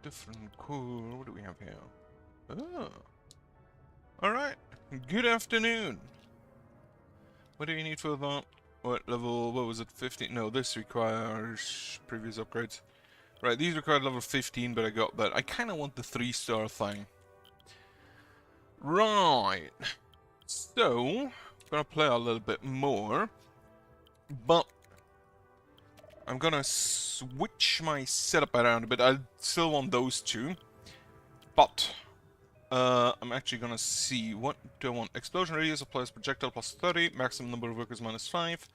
Different, cool. What do we have here? Oh. Alright. Good afternoon. What do you need for that? What level? What was it? 15? No, this requires previous upgrades. Right, these required level 15, but I got that. I kind of want the 3-star thing. Right. So, I'm gonna play a little bit more. But I'm gonna switch my setup around a bit. I still want those two. But I'm actually gonna see, what do I want? Explosion radius applies projectile plus 30, maximum number of workers minus 5,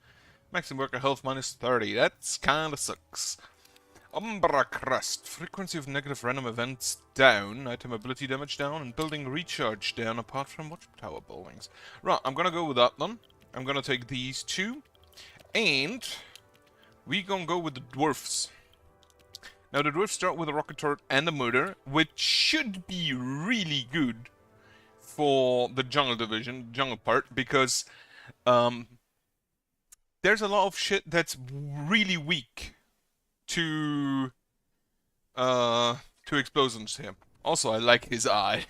maximum worker health minus 30. That's kinda sucks. Umbra Crust, frequency of negative random events down, item ability damage down, and building recharge down apart from watchtower buildings. Right, I'm gonna go with that then. I'm gonna take these two, and we gonna go with the dwarfs. Now the dwarfs start with a rocket turret and a motor, which should be really good for the jungle division, jungle part, because there's a lot of shit that's really weak to explosions here. Also, I like his eye.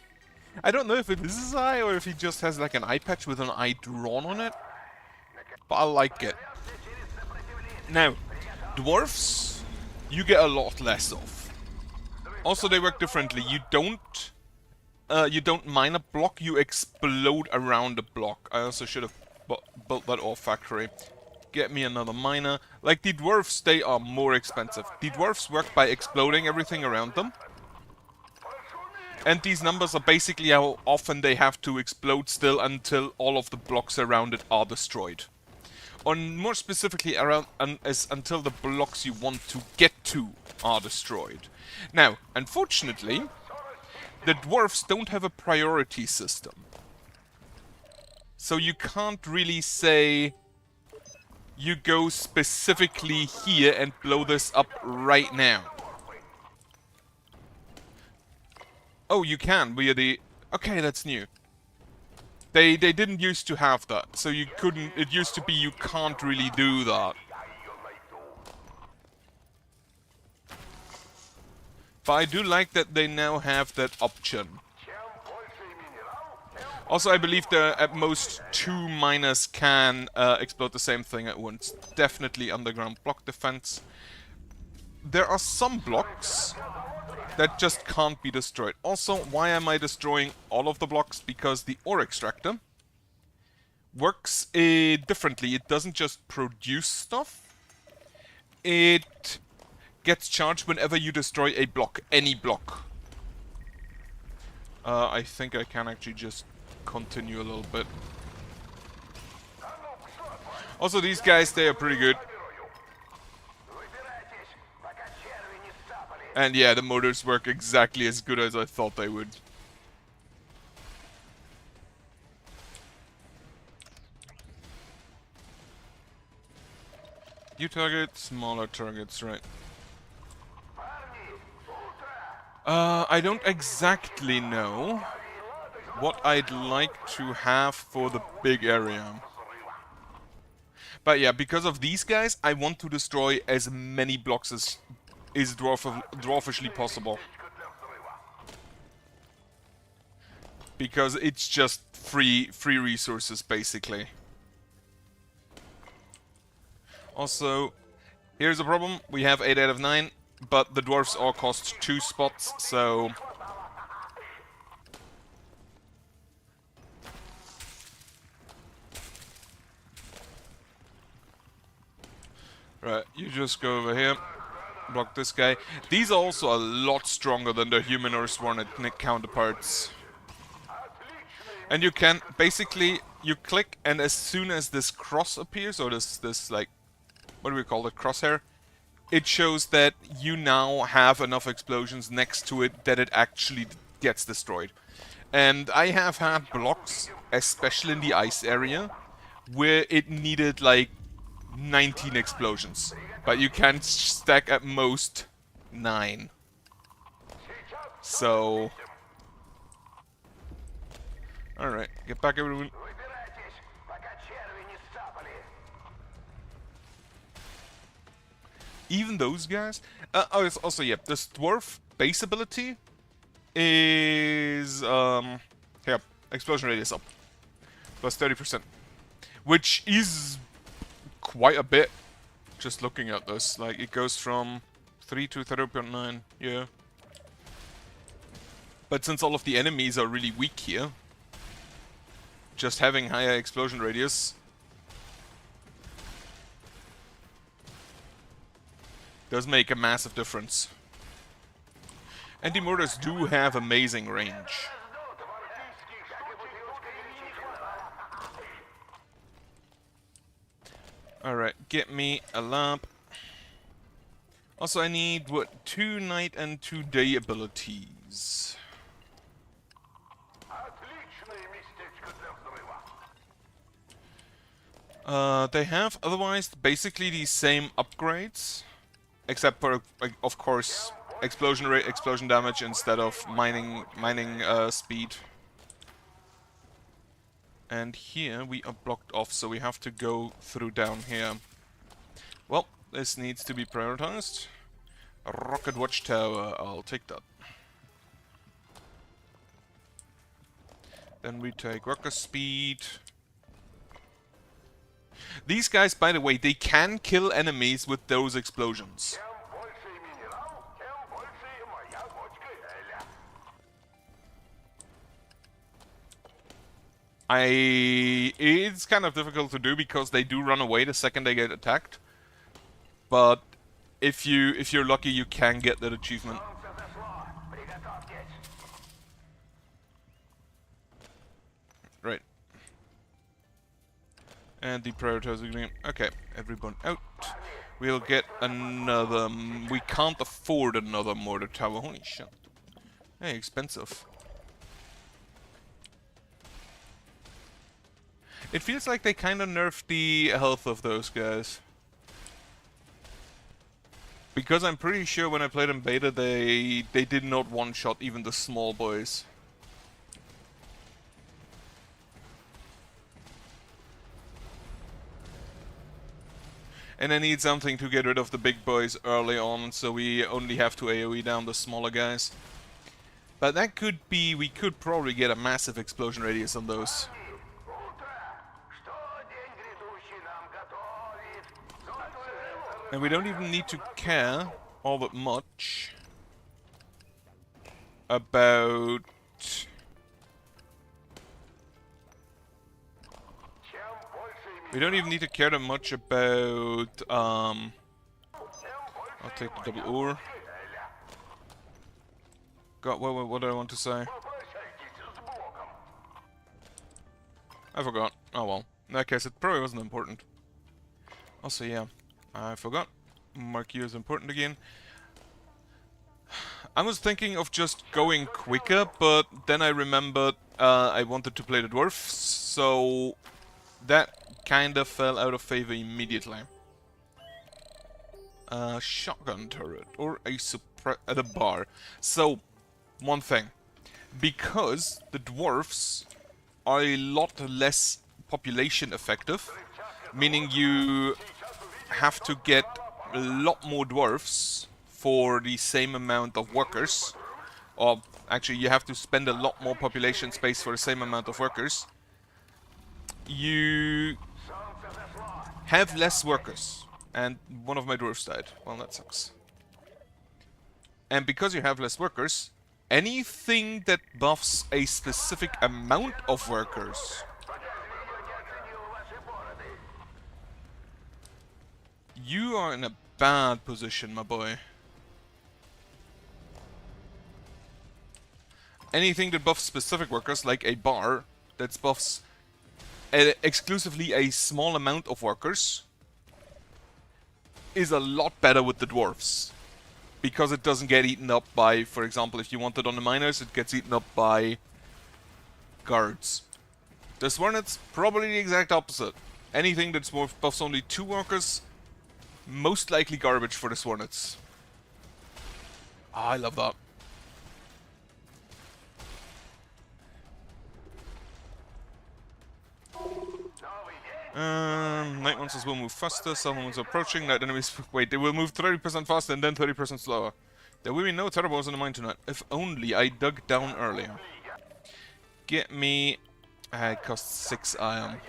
I don't know if it is his eye or if he just has like an eye patch with an eye drawn on it, but I like it. Now, dwarfs, you get a lot less of. Also, they work differently. You don't mine a block, you explode around a block. I also should have built that off factory. Get me another miner. Like the dwarfs, they are more expensive. The dwarfs work by exploding everything around them. And these numbers are basically how often they have to explode still until all of the blocks around it are destroyed. Or more specifically, until the blocks you want to get to are destroyed. Now, unfortunately, the dwarfs don't have a priority system. So you can't really say you go specifically here and blow this up right now. Oh, you can via the... Okay, that's new. They didn't used to have that, so you couldn't... It used to be you can't really do that. But I do like that they now have that option. Also, I believe that at most 2 miners can explode the same thing at once. Definitely underground block defense. There are some blocks that just can't be destroyed. Also, why am I destroying all of the blocks? Because the ore extractor works differently. It doesn't just produce stuff. It gets charged whenever you destroy a block, any block. I think I can actually just continue a little bit. Also, these guys, they are pretty good. And yeah, the motors work exactly as good as I thought they would. New target, smaller targets, right. I don't exactly know what I'd like to have for the big area. But yeah, because of these guys, I want to destroy as many blocks as is dwarfishly possible. Because it's just free resources, basically. Also, here's the problem. We have 8 out of 9, but the dwarfs all cost 2 spots, so... Right, you just go over here, block this guy. These are also a lot stronger than their human or sworn counterparts. And you can, basically, you click and as soon as this cross appears, or this like, what do we call it, crosshair? It shows that you now have enough explosions next to it that it actually gets destroyed. And I have had blocks, especially in the ice area, where it needed like 19 explosions, but you can stack at most 9. So, alright, get back everyone. Even those guys. Oh, it's also, yeah, this dwarf base ability is here, explosion radius up. Plus 30%. Which is quite a bit. Just looking at this. Like, it goes from 3 to 30.9. Yeah. But since all of the enemies are really weak here, just having higher explosion radius does make a massive difference. And the mortars do have amazing range. Alright, get me a lamp. Also, I need, what, 2 night and 2 day abilities. They have otherwise basically the same upgrades, except for, of course, explosion rate, explosion damage instead of mining speed. And here we are blocked off, so we have to go through down here. Well, this needs to be prioritized. A rocket watchtower, I'll take that. Then we take worker speed. These guys, by the way, they can kill enemies with those explosions. It's kind of difficult to do because they do run away the second they get attacked. But if you're lucky, you can get that achievement. Right. And deprioritize again. Okay, everyone out. We'll get another. We can't afford another mortar tower. Holy shit. Hey, expensive. It feels like they kind of nerfed the health of those guys. Because I'm pretty sure when I played in beta, they did not one-shot even the small boys. And I need something to get rid of the big boys early on, so we only have to AoE down the smaller guys. But that could be, we could probably get a massive explosion radius on those. And we don't even need to care all that much about... We don't even need to care that much about... I'll take the double ore. God, what do I want to say? I forgot. Oh well. In that case, it probably wasn't important. Also, yeah. I forgot. Mark you as important again. I was thinking of just going quicker, but then I remembered I wanted to play the dwarfs, so that kind of fell out of favor immediately. Shotgun turret or a bar. So, one thing, because the dwarfs are a lot less population effective, meaning you have to get a lot more dwarfs for the same amount of workers, or actually you have to spend a lot more population space for the same amount of workers. You have less workers, and one of my dwarfs died. Well, that sucks. And because you have less workers, anything that buffs a specific amount of workers you are in a bad position, my boy. Anything that buffs specific workers, like a bar, that buffs exclusively a small amount of workers, is a lot better with the dwarfs. Because it doesn't get eaten up by, for example, if you want it on the miners, it gets eaten up by guards. The Swornets, probably the exact opposite. Anything that's more buffs only 2 workers, most likely garbage for the Swornets. Ah, I love that. Night monsters will move faster, some ones are approaching, night enemies... Wait, they will move 30% faster and then 30% slower. There will be no turbo's in the mine tonight. If only I dug down earlier. Get me... it costs 6 iron.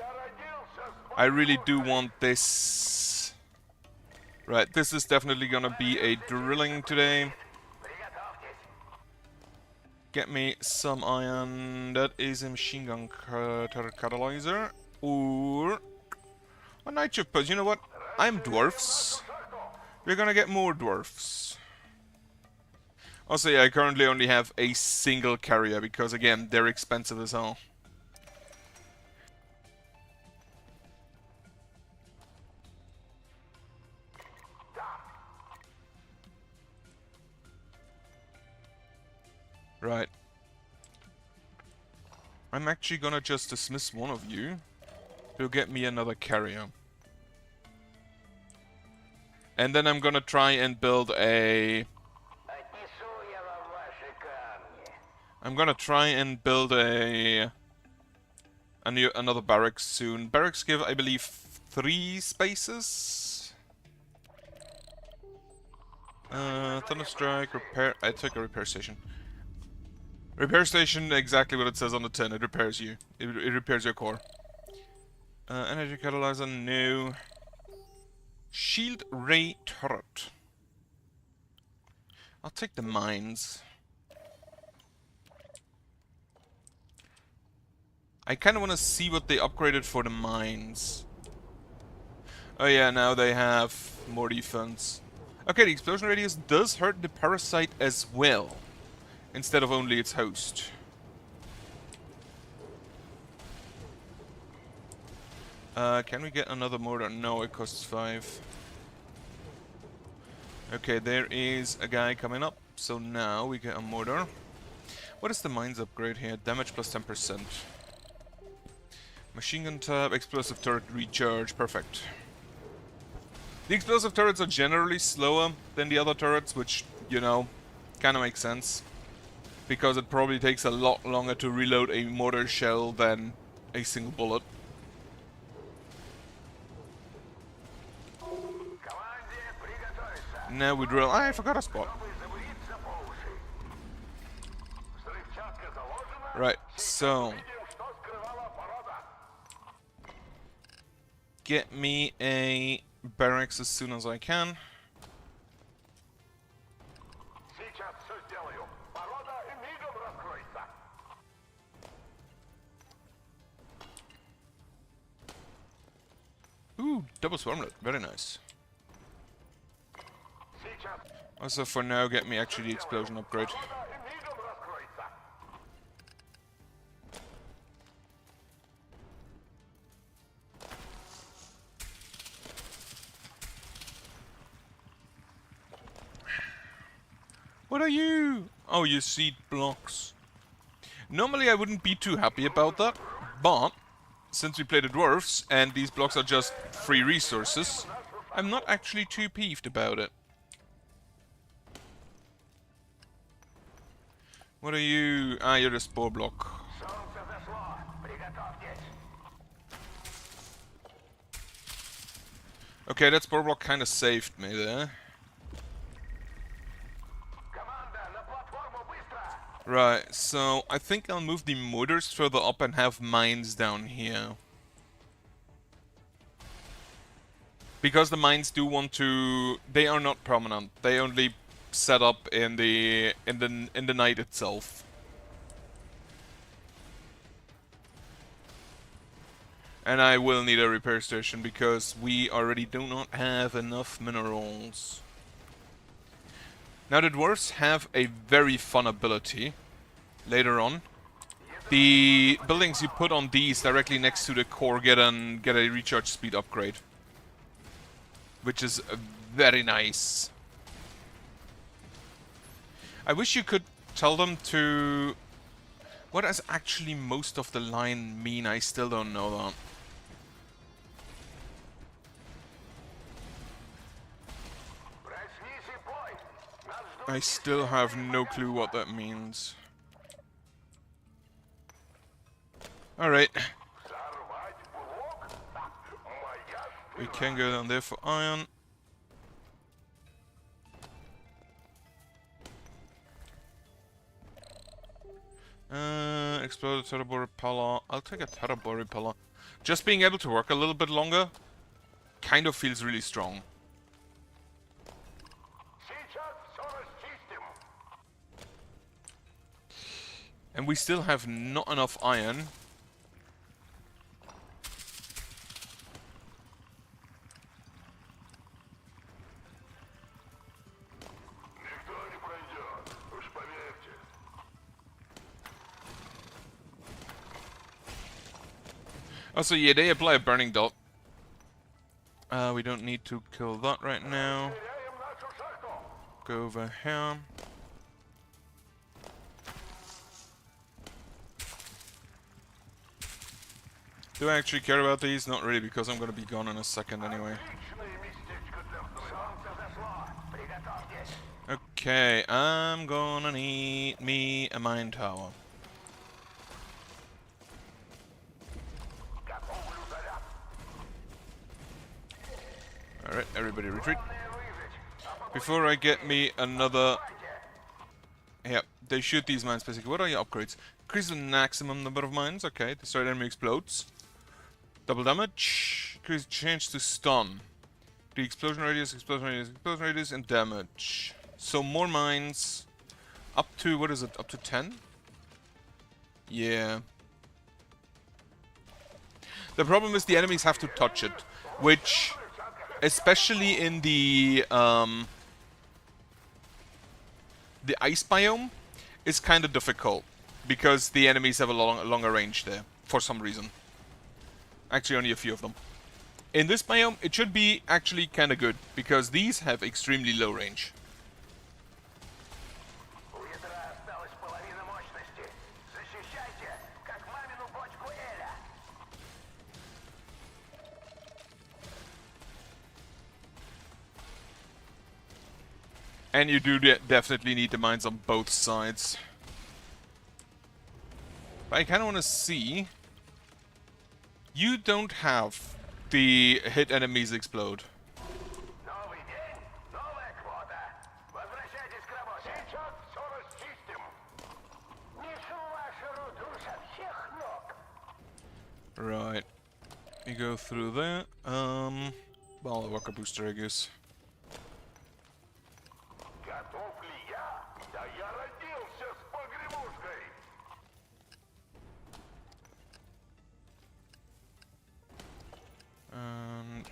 I really do want this. Right, this is definitely gonna be a drilling today. Get me some iron. That is a machine gun catalyzer. Or a night shift post. You know what? I'm dwarfs. We're gonna get more dwarfs. Also, yeah, I currently only have a single carrier because, again, they're expensive as hell. Right. I'm actually gonna just dismiss one of you to get me another carrier. And then I'm gonna try and build a... another barracks soon. Barracks give, I believe, 3 spaces. Thunderstrike, repair... I took a repair station. Repair station, exactly what it says on the tin. It repairs you. It repairs your core. Energy catalyzer, no. Shield ray turret. I'll take the mines. I kind of want to see what they upgraded for the mines. Oh yeah, now they have more defense. Okay, the explosion radius does hurt the parasite as well, instead of only its host. Can we get another mortar? No, it costs 5. Okay, there is a guy coming up, so now we get a mortar. What is the mines upgrade here? Damage plus 10%. Machine gun tab, explosive turret recharge, perfect. The explosive turrets are generally slower than the other turrets, which, you know, kind of makes sense. Because it probably takes a lot longer to reload a mortar shell than a single bullet. Now we drill. I forgot a spot. Right, so... get me a barracks as soon as I can. Ooh, double swarmlet, very nice. Also, for now, get me actually the explosion upgrade. What are you? Oh, you seed blocks. Normally I wouldn't be too happy about that, but since we play the dwarves and these blocks are just free resources, I'm not actually too peeved about it. What are you? Ah, you're the spore block. Okay, that spore block kind of saved me there. Right, so I think I'll move the mortars further up and have mines down here. Because the mines do want to... they are not permanent. They only set up in the night itself. And I will need a repair station because we already do not have enough minerals. Now the dwarves have a very fun ability later on. The buildings you put on these directly next to the core get a recharge speed upgrade. Which is very nice. I wish you could tell them to... what does actually most of the line mean? I still don't know that. I still have no clue what that means. Alright. We can go down there for iron. Explode a turbo repeller. I'll take a turbo repeller. Just being able to work a little bit longer kind of feels really strong. And we still have not enough iron. Oh, so yeah, they apply a burning dot. We don't need to kill that right now. Go over here. Do I actually care about these? Not really, because I'm gonna be gone in a second anyway. Okay, I'm gonna need me a mine tower. Alright, everybody retreat. Before I get me another... Yeah, they shoot these mines basically. What are your upgrades? Increase the maximum number of mines. Okay, destroy enemy explodes. Double damage. Increase change to stun. The explosion radius, and damage. So more mines. Up to, what is it? Up to 10? Yeah. The problem is the enemies have to touch it. Which, especially in the ice biome, is kind of difficult. Because the enemies have a longer range there. For some reason. Actually, only a few of them. In this biome, it should be actually kind of good, because these have extremely low range. And you do definitely need the mines on both sides. But I kind of want to see... You don't have the hit enemies explode. Right. You go through there. Well, a worker booster, I guess.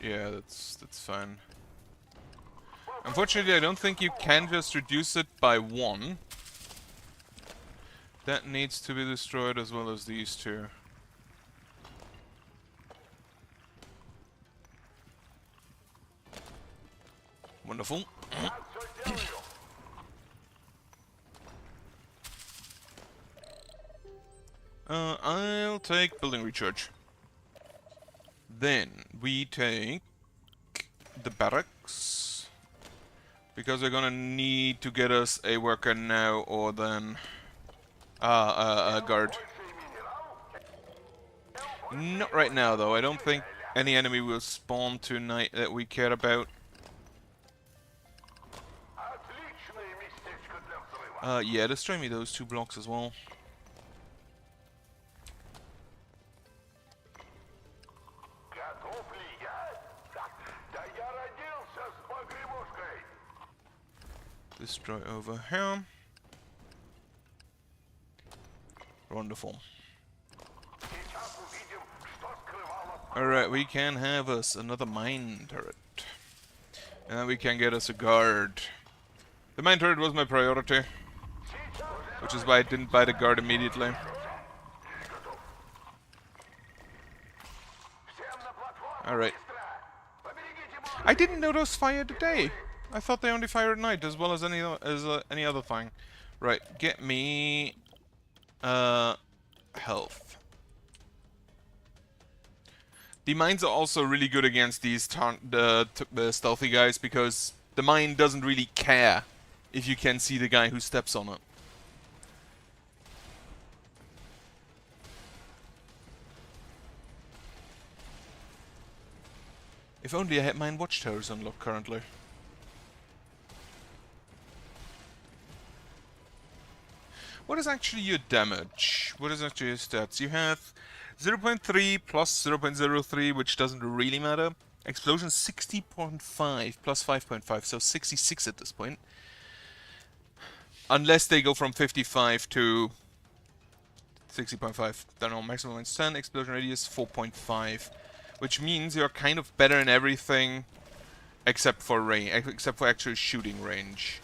Yeah, that's fine. Unfortunately, I don't think you can just reduce it by 1. That needs to be destroyed as well as these two. Wonderful. I'll take building recharge. Then we take the barracks, because we're gonna need to get us a worker now or then a guard. Not right now though. I don't think any enemy will spawn tonight that we care about. Yeah, destroy me those 2 blocks as well. Destroy over here. Wonderful. Alright, we can have us another mine turret. And then we can get us a guard. The mine turret was my priority, which is why I didn't buy the guard immediately. Alright. I didn't know those fired today. I thought they only fire at night, as well as any other thing. Right, get me health. The mines are also really good against these the stealthy guys, because the mine doesn't really care if you can see the guy who steps on it. If only I had mine watchtowers unlocked currently. What is actually your damage? What is actually your stats? You have 0.3 plus 0.03, which doesn't really matter. Explosion 60.5 plus 5.5, so 66 at this point. Unless they go from 55 to 60.5. Don't know, maximum is 10, explosion radius 4.5. Which means you're kind of better in everything except for range, except for actual shooting range.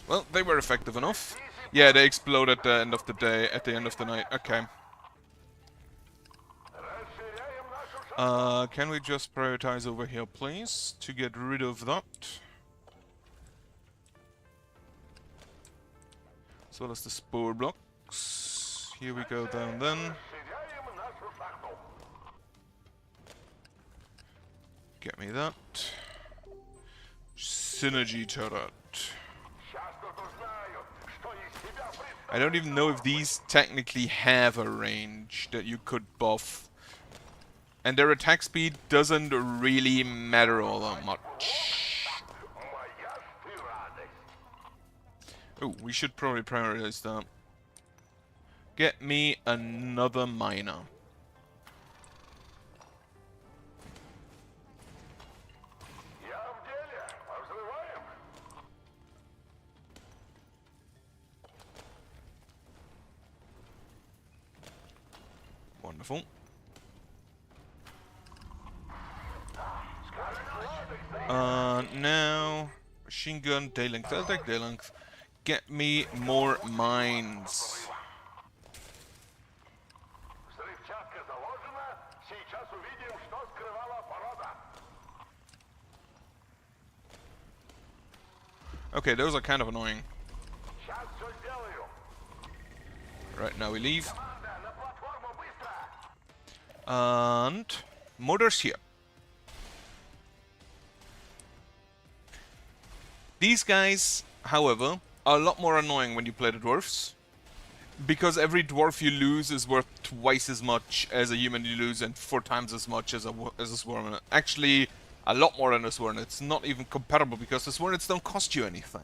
Well, they were effective enough. Yeah, they explode at the end of the day, at the end of the night. Okay. Can we just prioritize over here, please, to get rid of that? As well as the spore blocks. Here we go down then. Get me that. Synergy turret. I don't even know if these technically have a range that you could buff. And their attack speed doesn't really matter all that much. Oh, we should probably prioritize that. Get me another miner. Wonderful. Now, machine gun, day length, I'll take day length. Get me more mines. Okay, those are kind of annoying. Right, now we leave. And motors here. These guys, however, are a lot more annoying when you play the dwarfs. Because every dwarf you lose is worth twice as much as a human you lose, and 4 times as much as a swarm. Actually, a lot more than a swarm. It's not even comparable because the swarms don't cost you anything.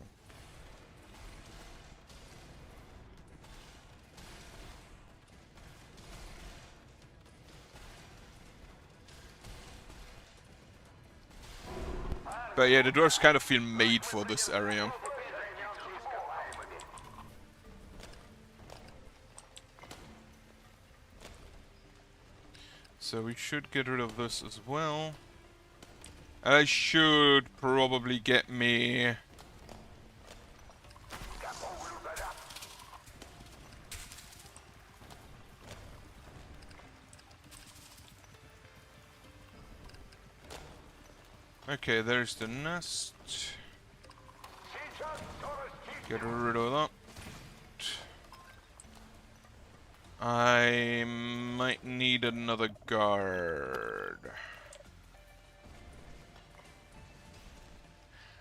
But yeah, the dwarves kind of feel made for this area. So we should get rid of this as well. And I should probably get me... Okay, there's the nest. Get rid of that. I might need another guard.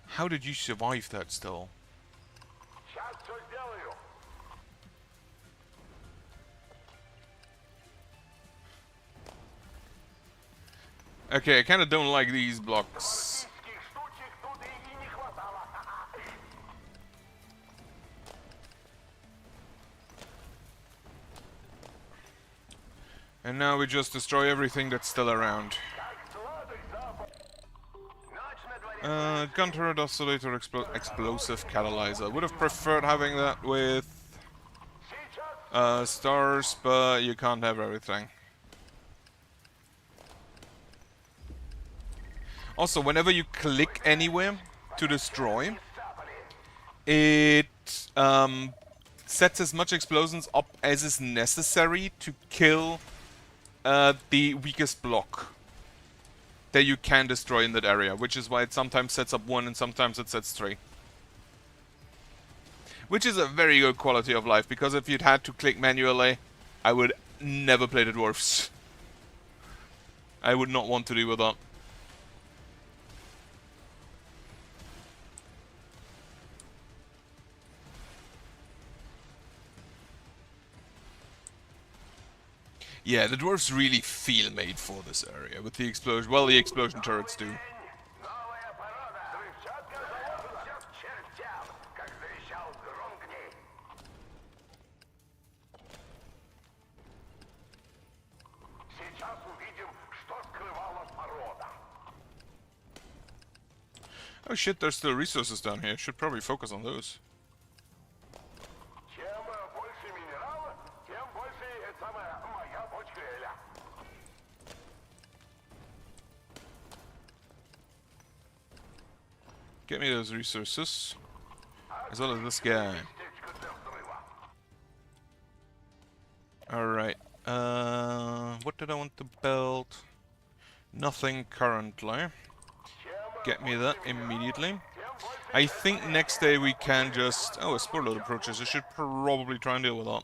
How did you survive that still? Okay, I kind of don't like these blocks. And now we just destroy everything that's still around. Gun turret, oscillator, explosive catalyzer. Would have preferred having that with stars, but you can't have everything. Also, whenever you click anywhere to destroy, it sets as much explosions up as is necessary to kill the weakest block that you can destroy in that area, which is why it sometimes sets up 1 and sometimes it sets 3. Which is a very good quality of life, because if you'd had to click manually, I would never play the dwarfs. I would not want to deal with that. Yeah, the dwarves really feel made for this area with the explosion. Well, the explosion turrets do. Oh shit, there's still resources down here. Should probably focus on those. Get me those resources. As well as this guy. Alright. What did I want to build? Nothing currently. Get me that immediately. I think next day we can just... Oh, a spore load approaches. I should probably try and deal with that.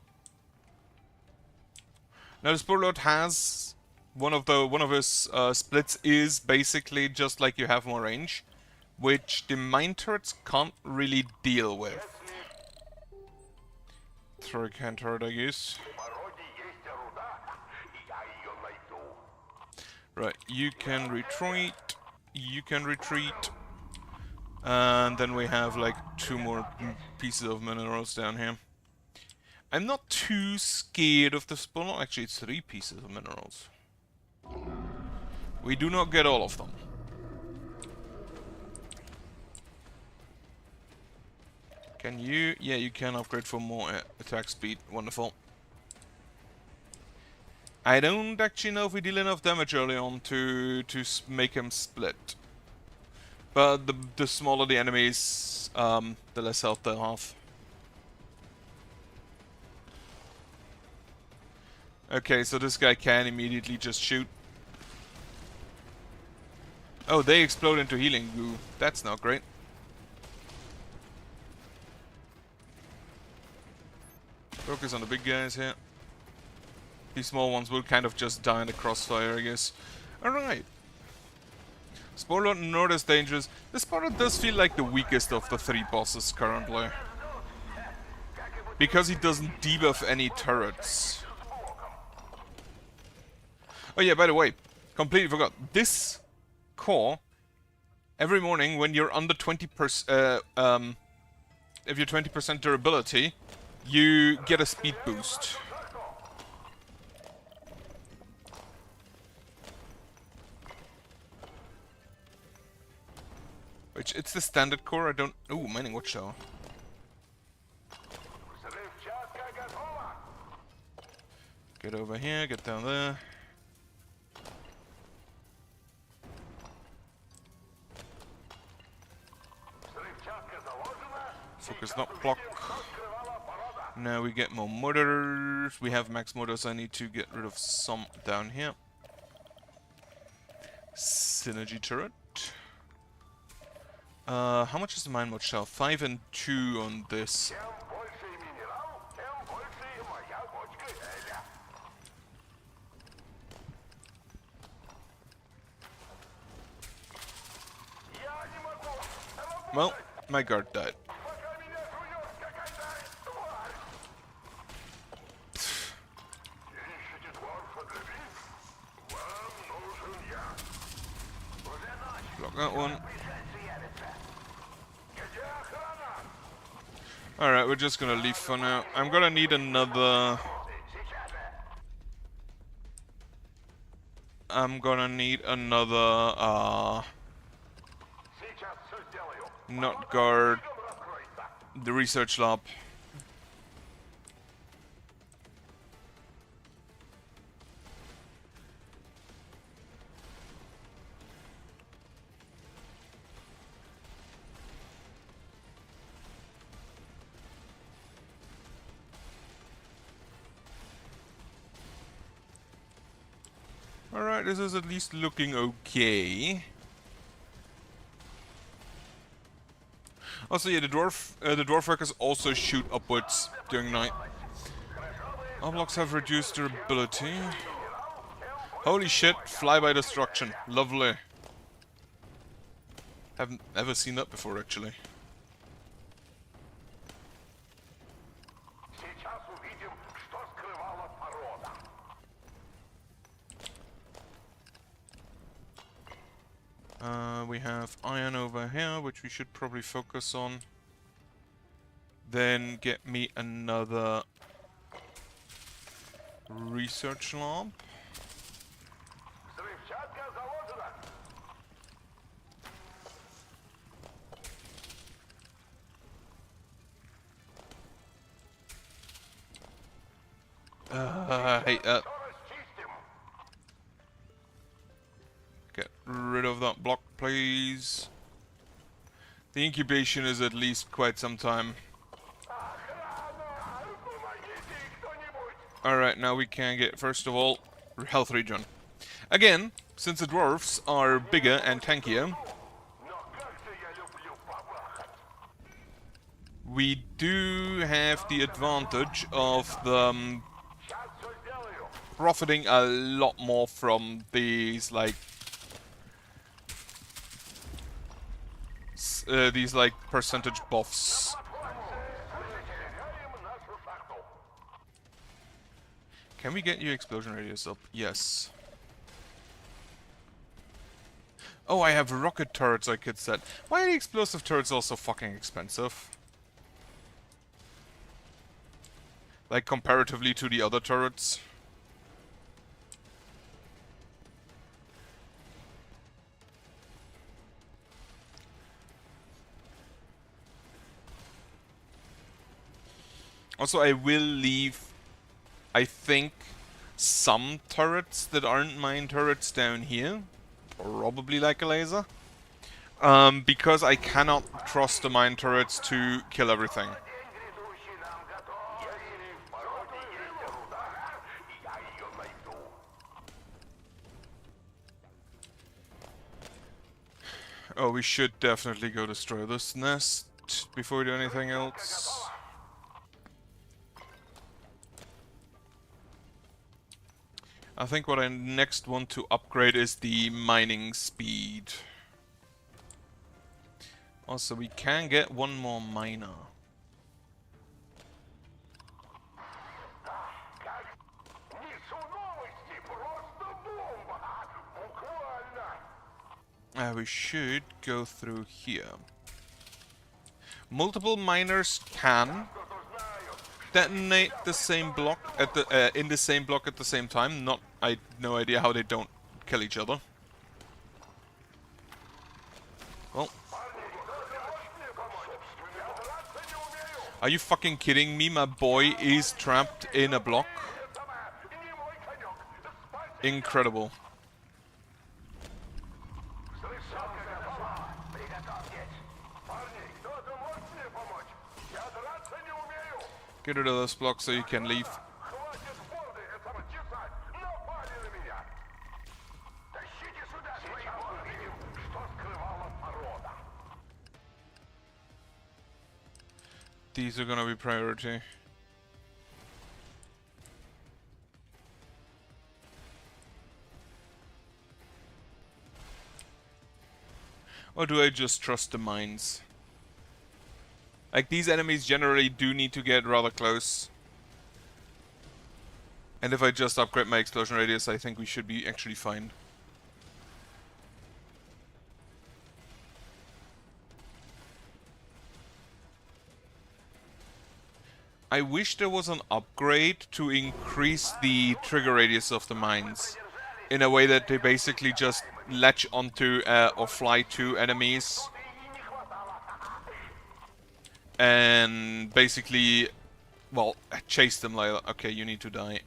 Now the spore load has... One of his splits is basically just like you have more range, which the mine turrets can't really deal with. Throw a can turret, I guess. Right, you can retreat. You can retreat. And then we have like 2 more pieces of minerals down here. I'm not too scared of the spawn. Actually, it's 3 pieces of minerals. We do not get all of them. Can you? Yeah, you can upgrade for more attack speed. Wonderful. I don't actually know if we deal enough damage early on to make him split. But the smaller the enemies, the less health they'll have. Okay, so this guy can immediately just shoot. Oh, they explode into healing goo. That's not great. Focus on the big guys here. These small ones will kind of just die in the crossfire, I guess. Alright. Spore Lord not as dangerous. The Spore Lord does feel like the weakest of the 3 bosses currently. Because he doesn't debuff any turrets. Oh yeah, by the way, completely forgot. This core, every morning when you're under 20%, if you're 20% durability, you get a speed boost. Which, it's the standard core, I don't... Ooh, mining watchtower. Get over here, get down there. Focus not block. Now we get more mortars. We have max mortars. I need to get rid of some down here. Synergy turret. How much is the mine watchtower? 5 and 2 on this. Well, my guard died. Block that one. Alright, we're just gonna leave for now. I'm gonna need another... not guard. The research lab. Alright, this is at least looking okay. Also, yeah, the dwarf workers also shoot upwards during night. All blocks have reduced durability. Holy shit, flyby destruction. Lovely. Haven't ever seen that before, actually. We have iron over here, which we should probably focus on. Then get me another research lab. I hate that. Get rid of that block, please. The incubation is at least quite some time. Alright, now we can get, first of all, health regen. Again, since the dwarves are bigger and tankier, we do have the advantage of them profiting a lot more from these, like, percentage buffs. Can we get your explosion radius up? Yes. Oh, I have rocket turrets I could set. Why are the explosive turrets also fucking expensive? Like, comparatively to the other turrets. Also, I will leave, I think, some turrets that aren't mine turrets down here. Probably like a laser. Because I cannot trust the mine turrets to kill everything. Oh, we should definitely go destroy this nest before we do anything else. I think what I next want to upgrade is the mining speed. Also, we can get one more miner. We should go through here. Multiple miners can detonate the same block at the in the same block at the same time. I no idea how they don't kill each other. Well, are you fucking kidding me? My boy is trapped in a block. Incredible. Get rid of this block so you can leave. These are gonna be priority. Or do I just trust the mines? Like, these enemies generally do need to get rather close. And if I just upgrade my explosion radius, I think we should be actually fine. I wish there was an upgrade to increase the trigger radius of the mines. In a way that they basically just latch onto or fly to enemies. And basically, well, chase them like, okay, you need to die.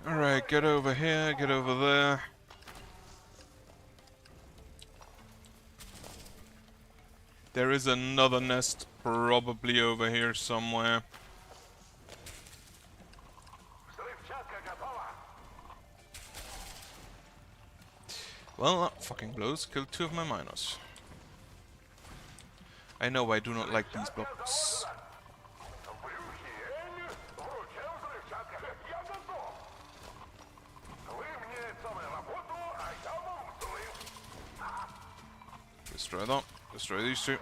Alright, get over here, get over there. There is another nest probably over here somewhere. Well, that fucking blows. Killed 2 of my miners. I know I do not like these blocks. Destroy that. Destroy these two.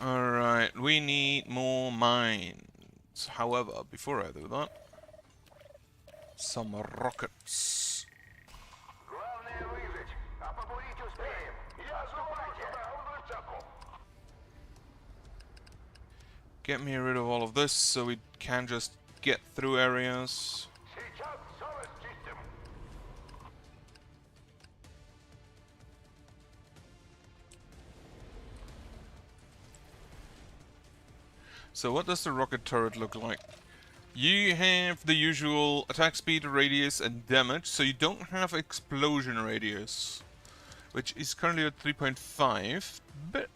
Alright, we need more mines. However, before I do that, some rockets. Get me rid of all of this so we can just get through areas. So what does the rocket turret look like? You have the usual attack speed, radius, and damage, so you don't have explosion radius, which is currently at 3.5, bit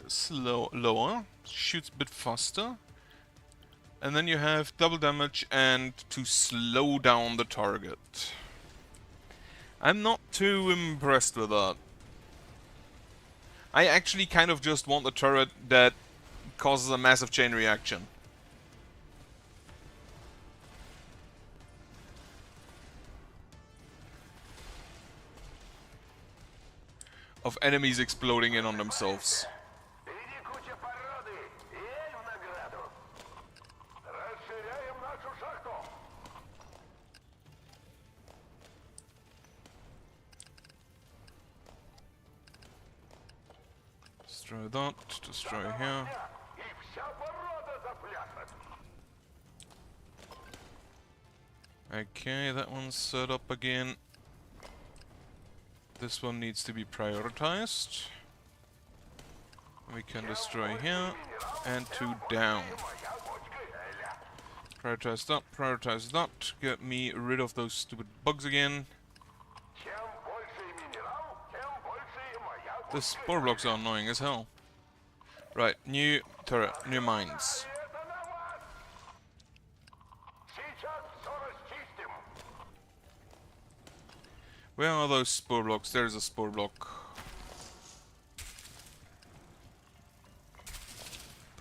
lower, shoots a bit faster. And then you have double damage and to slow down the target. I'm not too impressed with that. I actually kind of just want a turret that causes a massive chain reaction. Of enemies exploding in on themselves. Destroy that, destroy here. Okay, that one's set up again. This one needs to be prioritized. We can destroy here, and two down. Prioritize that, get me rid of those stupid bugs again. The spore blocks are annoying as hell. Right, new turret, new mines. Where are those spore blocks? There's a spore block.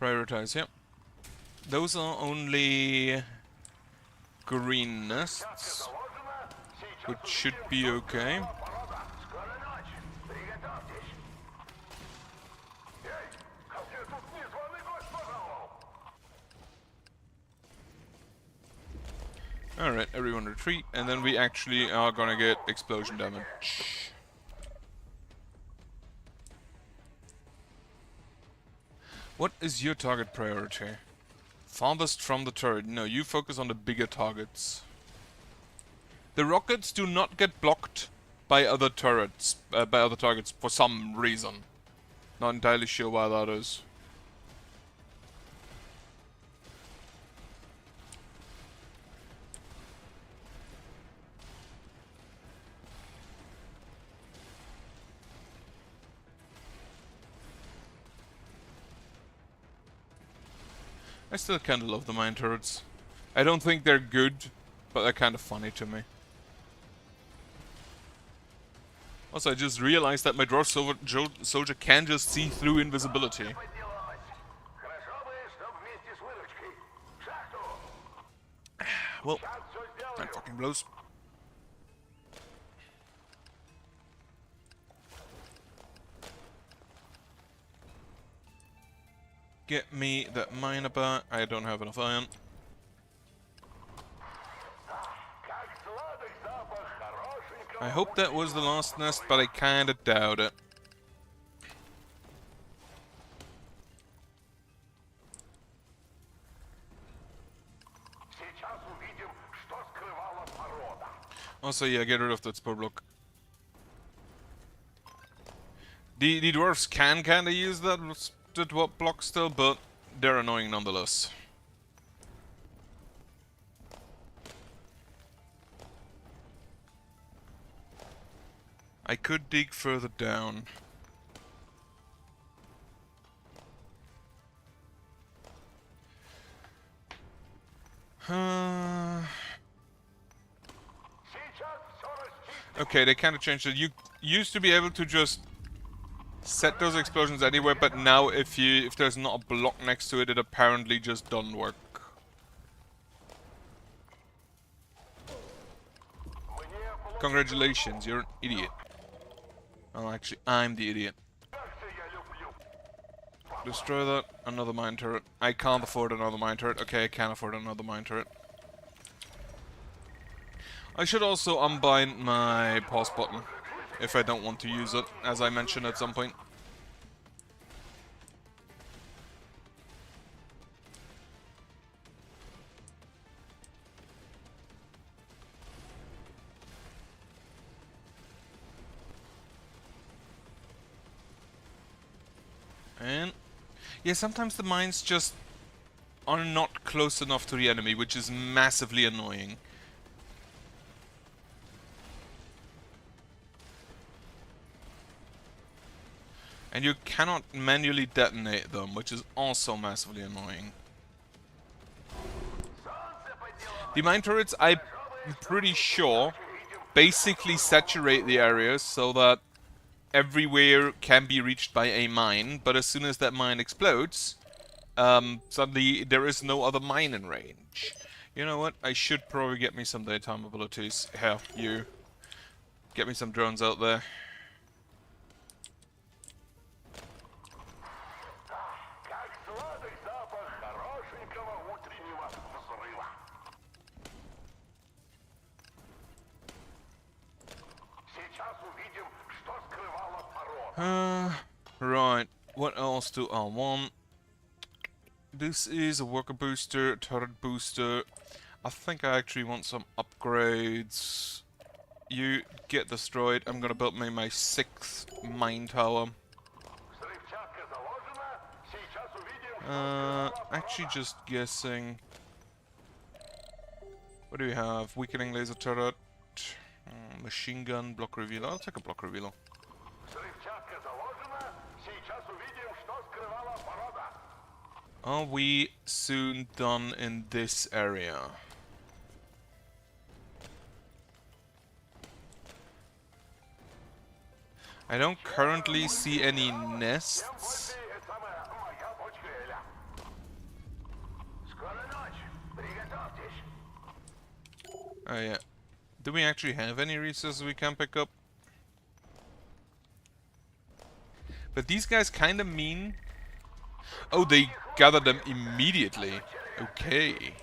Prioritize, yep. Those are only green nests, which should be okay. Alright, everyone retreat, and then we actually are gonna get explosion damage. What is your target priority? Farthest from the turret. No, you focus on the bigger targets. The rockets do not get blocked by other turrets, by other targets for some reason. Not entirely sure why that is. I still kinda love the mine turrets. I don't think they're good, but they're kinda funny to me. Also, I just realized that my dwarf soldier can just see through invisibility. Well, that fucking blows. Get me that miner bar. I don't have enough iron. I hope that was the last nest, but I kinda doubt it. Also, yeah, get rid of that spore block. The dwarves can kinda use that block still, but they're annoying nonetheless. I could dig further down. Okay, they kind of changed it. You used to be able to just set those explosions anywhere, but now if there's not a block next to it, it apparently just doesn't work. Congratulations, you're an idiot. Oh, actually, I'm the idiot. Destroy that. Another mine turret. I can't afford another mine turret. Okay, I can afford another mine turret. I should also unbind my pause button if I don't want to use it, as I mentioned at some point. And yeah, sometimes the mines just are not close enough to the enemy, which is massively annoying. And you cannot manually detonate them, which is also massively annoying. The mine turrets, I'm pretty sure, basically saturate the areas so that everywhere can be reached by a mine, but as soon as that mine explodes, suddenly there is no other mine in range. You know what? I should probably get me some daytime abilities. Hell, you. Get me some drones out there. Right. What else do I want? This is a worker booster, turret booster. I think I actually want some upgrades. You get destroyed. I'm gonna build me my 6th mine tower. Actually just guessing. What do we have? Weakening laser turret. Machine gun, block revealer. I'll take a block revealer. Are we soon done in this area? I don't currently see any nests. Oh yeah. Do we actually have any resources we can pick up? But these guys kinda mean... Oh, they gather them immediately. Okay.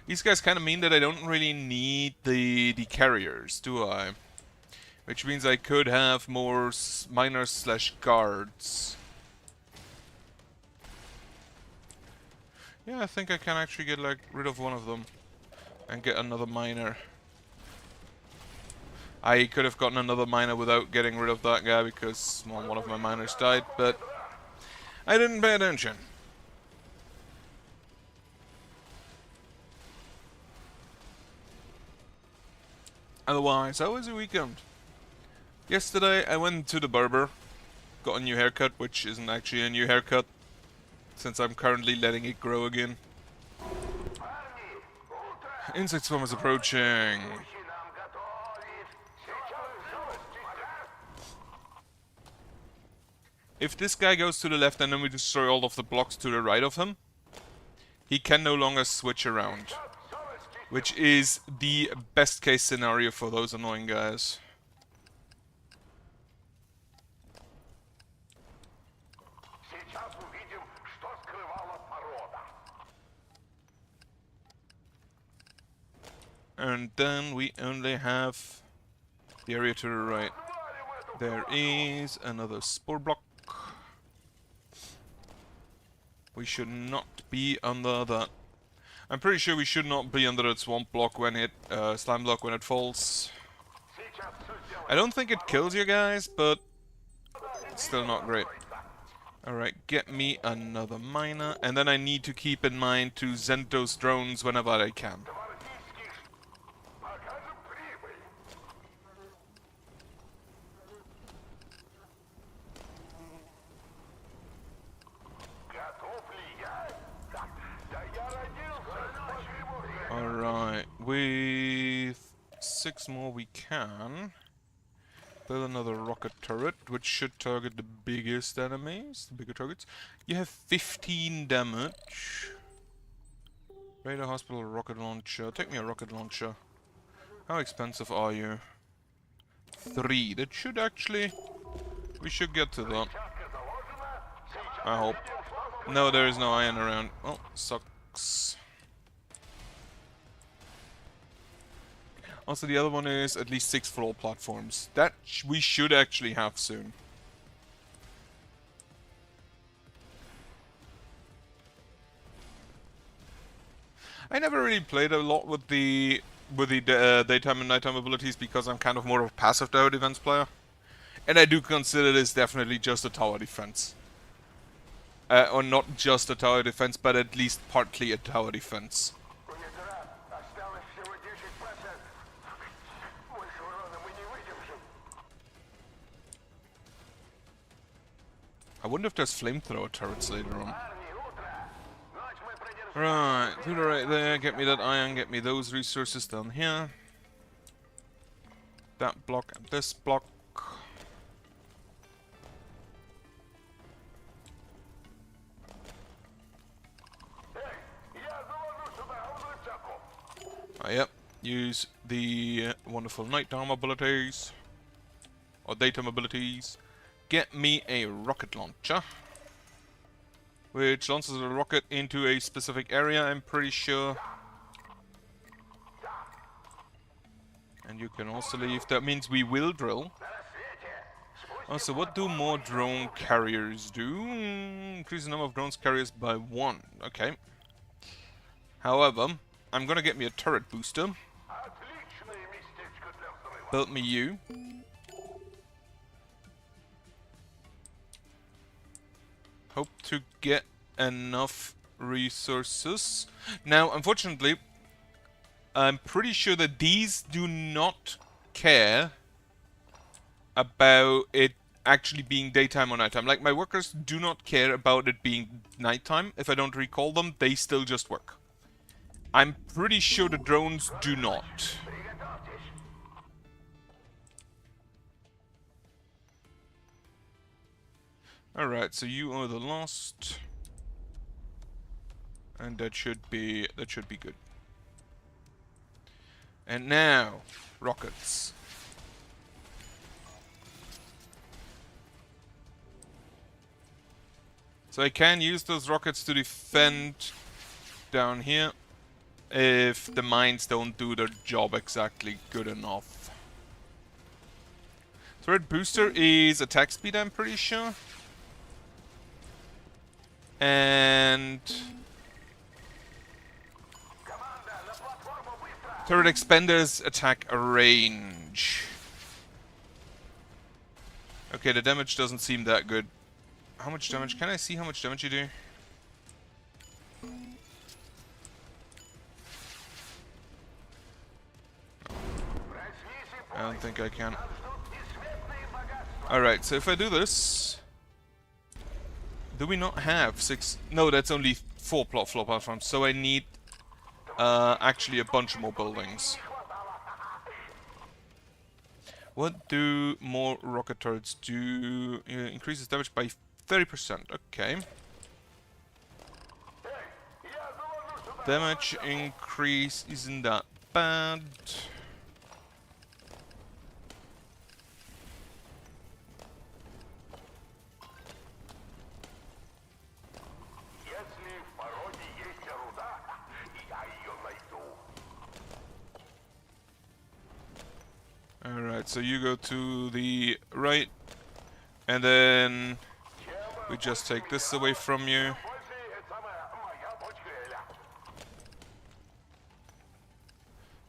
These guys kinda mean that I don't really need the carriers, do I? Which means I could have more miners slash guards. Yeah, I think I can actually get like rid of one of them. And get another miner. I could have gotten another miner without getting rid of that guy because, well, one of my miners died, but I didn't pay attention. Otherwise, how was your weekend? Yesterday I went to the barber, got a new haircut, which isn't actually a new haircut, since I'm currently letting it grow again. Insect swarm is approaching. If this guy goes to the left and then we destroy all of the blocks to the right of him, he can no longer switch around. Which is the best case scenario for those annoying guys. And then we only have the area to the right. There is another spore block. We should not be under that. I'm pretty sure we should not be under that swamp block when it, slime block when it falls. I don't think it kills you guys, but it's still not great. Alright, get me another miner, and then I need to keep in mind to send those drones whenever I can. Alright, with 6 more we can build another rocket turret, which should target the biggest enemies, the bigger targets. You have 15 damage. Radar hospital rocket launcher. Take me a rocket launcher. How expensive are you? 3. That should actually... We should get to that. I hope. No, there is no iron around. Well, sucks. Also, the other one is at least 6 floor platforms. That we should actually have soon. I never really played a lot with the daytime and nighttime abilities because I'm kind of more of a passive tower defense player. And I do consider this definitely just a tower defense. Or not just a tower defense, but at least partly a tower defense. I wonder if there's flamethrower turrets later on. Right, to the right there, get me that iron, get me those resources down here. That block and this block. Yep, use the wonderful nighttime abilities. Or daytime abilities. Get me a rocket launcher. Which launches a rocket into a specific area, I'm pretty sure. And you can also leave. That means we will drill. Also, what do more drone carriers do? Increase the number of drones carriers by 1. Okay. However, I'm gonna get me a turret booster. Build me you. Hope to get enough resources. Now, unfortunately, I'm pretty sure that these do not care about it actually being daytime or nighttime. Like, my workers do not care about it being nighttime. If I don't recall them, they still just work. I'm pretty sure the drones do not. Alright, so you are the last. And that should be good. And now, rockets. So I can use those rockets to defend down here if the mines don't do their job exactly good enough. Turret booster is attack speed, I'm pretty sure. And turret expender's attack range. Okay, the damage doesn't seem that good. How much damage? Can I see how much damage you do? I don't think I can. Alright, so if I do this... Do we not have 6? No, that's only 4 floor platforms, so I need actually a bunch more buildings. What do more rocket turrets do? Increases damage by 30%, okay. Damage increase isn't that bad. Alright, so you go to the right, and then we just take this away from you.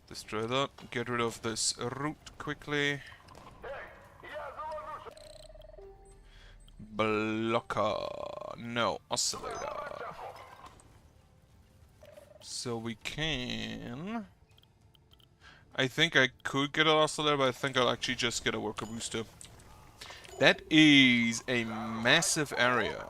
Destroy that, get rid of this root quickly. Blocker, no, oscillator. So we can... I think I could get an oscillator, but I think I'll actually just get a worker booster. That is a massive area.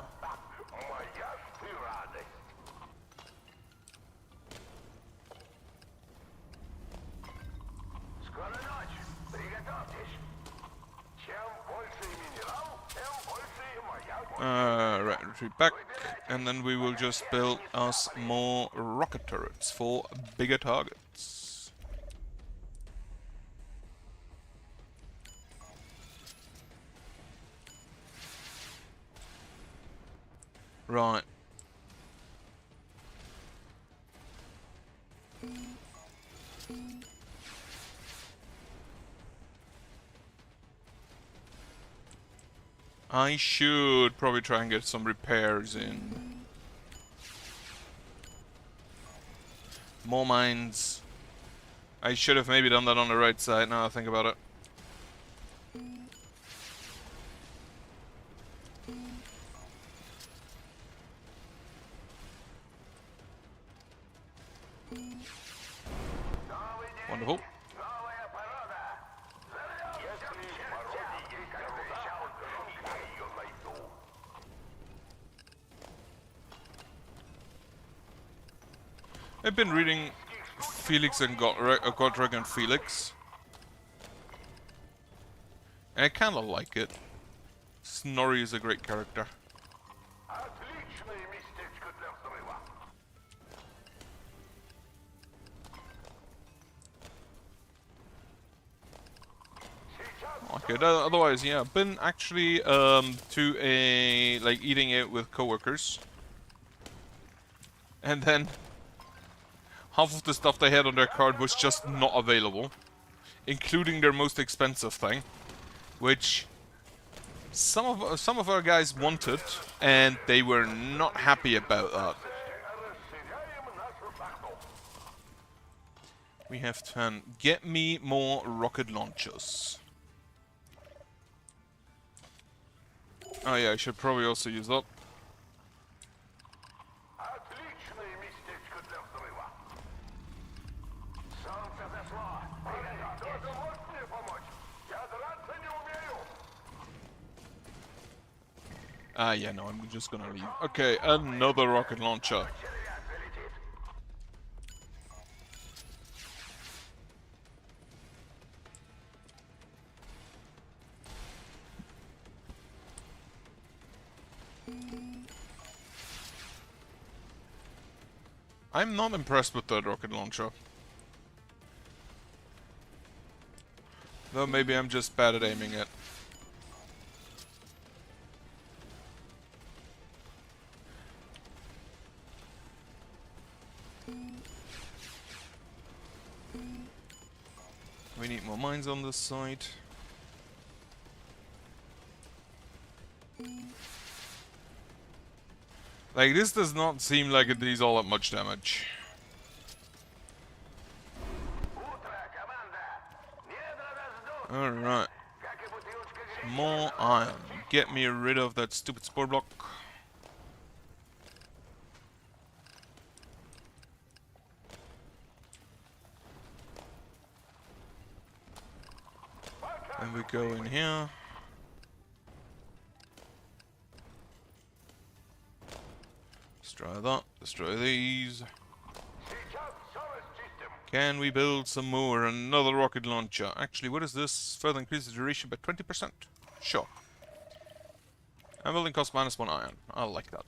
Right, retreat back, and then we will just build us more rocket turrets for bigger targets. Right. I should probably try and get some repairs in. More mines. I should have maybe done that on the right side, now I think about it. Wonderful. I've been reading Felix and Godric and Felix. And I kinda like it. Snorri is a great character. Okay, otherwise, yeah, I've been actually to a eating it with coworkers, and then half of the stuff they had on their card was just not available, including their most expensive thing, which some of our guys wanted, and they were not happy about that. We have 10. Get me more rocket launchers. Oh yeah, I should probably also use that. Yeah, no, I'm just gonna leave. Okay, another rocket launcher. I'm not impressed with that rocket launcher. Though maybe I'm just bad at aiming it. We need more mines on this side. Like, this does not seem like it does all that much damage. Alright. More iron. Get me rid of that stupid spore block. And we go in here. Destroy that. Destroy these. Can we build some more? Another rocket launcher. Actually, what is this? Further increase the duration by 20%. Sure. And building cost -1 iron. I like that.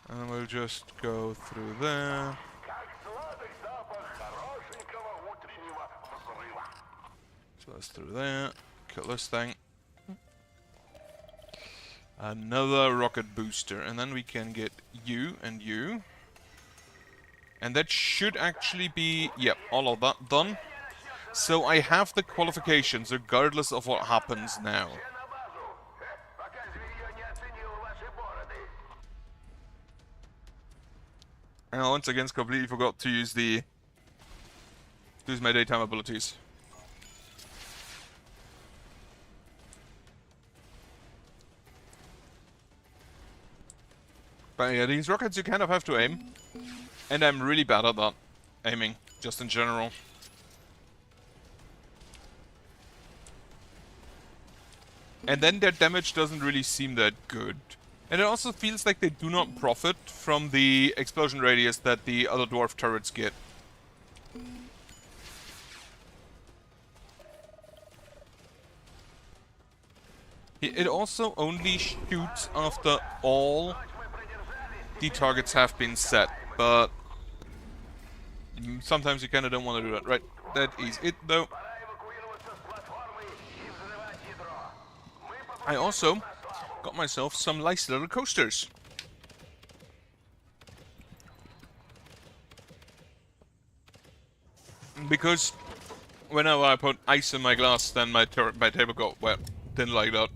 And we'll just go through there. So that's through there. Kill this thing. Another rocket booster. And then we can get you and you. And that should actually be... Yep, all of that done. So I have the qualifications regardless of what happens now. And I once again completely forgot to use my daytime abilities. But yeah, these rockets you kind of have to aim. And I'm really bad at that. Aiming, just in general. And then their damage doesn't really seem that good. And it also feels like they do not profit from the explosion radius that the other dwarf turrets get. It also only shoots after all the targets have been set, but Sometimes you kind of don't want to do that, right? That is it, though. I also got myself some nice little coasters. Because whenever I put ice in my glass, then my table got wet. Didn't like that.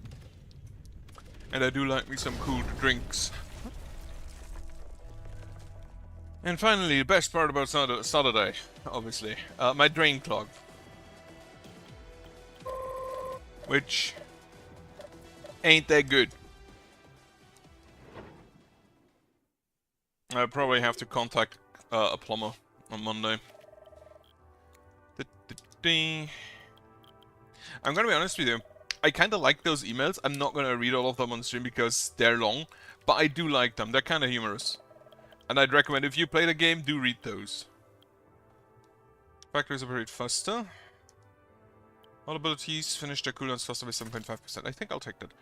And I do like me some cool drinks. And finally, the best part about Saturday, obviously, my drain clog. Which ain't that good. I probably have to contact a plumber on Monday. I'm gonna be honest with you. I kind of like those emails. I'm not gonna read all of them on stream because they're long, but I do like them. They're kind of humorous. And I'd recommend if you play the game, do read those. Factories operate faster. All abilities finish their cooldowns faster by 7.5%. I think I'll take that.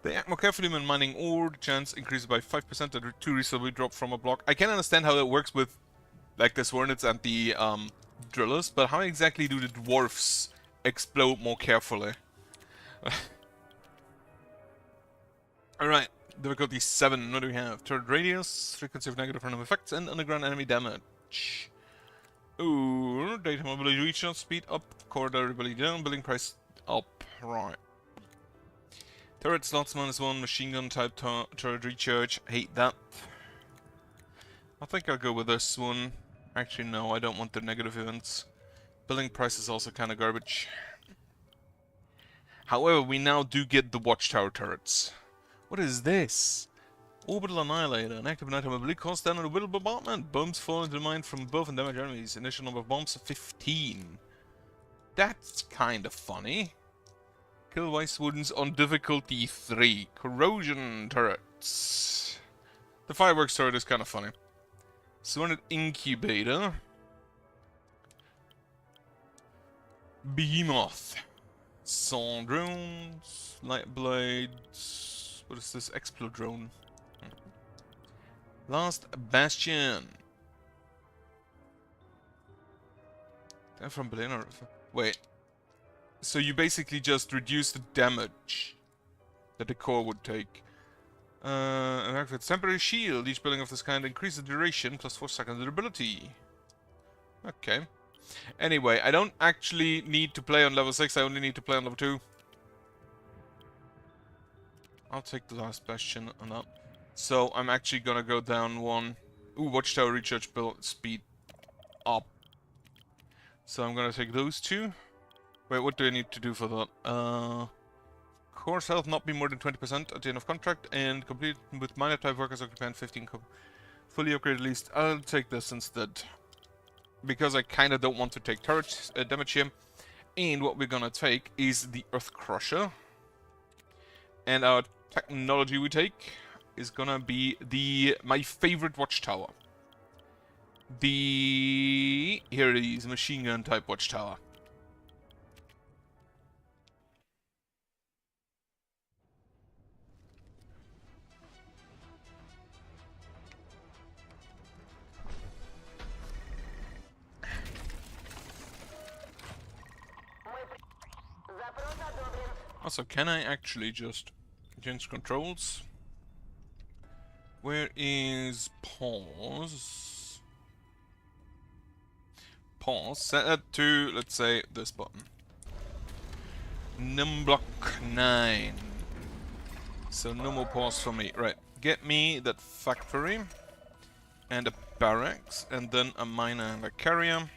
They act more carefully when mining ore. The chance increases by 5% that 2 resources will drop from a block. I can understand how that works with like the Swornets and the drillers, but how exactly do the dwarfs explode more carefully? Alright, difficulty 7. What do we have? Turret radius, frequency of negative random effects, and underground enemy damage. Ooh, data mobility regional speed up, core durability down, building price up. Right. Turret slots -1, machine gun type turret recharge. Hate that. I think I'll go with this one. Actually, no, I don't want the negative events. Building price is also kind of garbage. However, we now do get the watchtower turrets. What is this? Orbital Annihilator. An active nighttime ability costs down on a whittle bombardment. Bombs fall into the mine from above and damage enemies. Initial number of bombs 15. That's kind of funny. Kill Vice Wounds on difficulty 3. Corrosion turrets. The fireworks turret is kind of funny. Swornet Incubator. Behemoth. Saw drones. Light blades. What is this? Explodrone. Last Bastion. They're from Berlin or... Wait. So you basically just reduce the damage that the core would take. Activate temporary shield. Each building of this kind increases the duration plus 4 seconds durability. Okay. Anyway, I don't actually need to play on level 6. I only need to play on level 2. I'll take the last Bastion on that. So I'm actually gonna go down 1. Ooh, Watchtower recharge build speed up. So I'm gonna take those 2. Wait, what do I need to do for that? Course health not be more than 20% at the end of contract, and complete with minor type workers occupying 15 fully upgraded at least. I'll take this instead. Because I kinda don't want to take turret damage here. And what we're gonna take is the Earth Crusher. And our technology we take is gonna be my favorite watchtower. Here it is, machine gun type watchtower. Also, can I actually just change controls? Where is pause? Pause. Set that to, let's say, this button. Numblock 9. So no more pause for me. Right. Get me that factory. And a barracks. And then a miner and a carrier.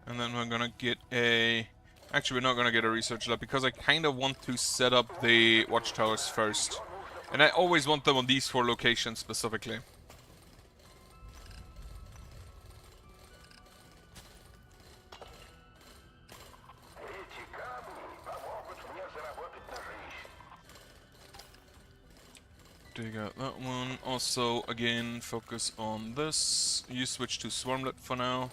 And then we're gonna get a... Actually, we're not gonna get a research lab because I kind of want to set up the watchtowers first. And I always want them on these 4 locations specifically. Dig out that one. Also, again, focus on this. You switch to Swarmlet for now.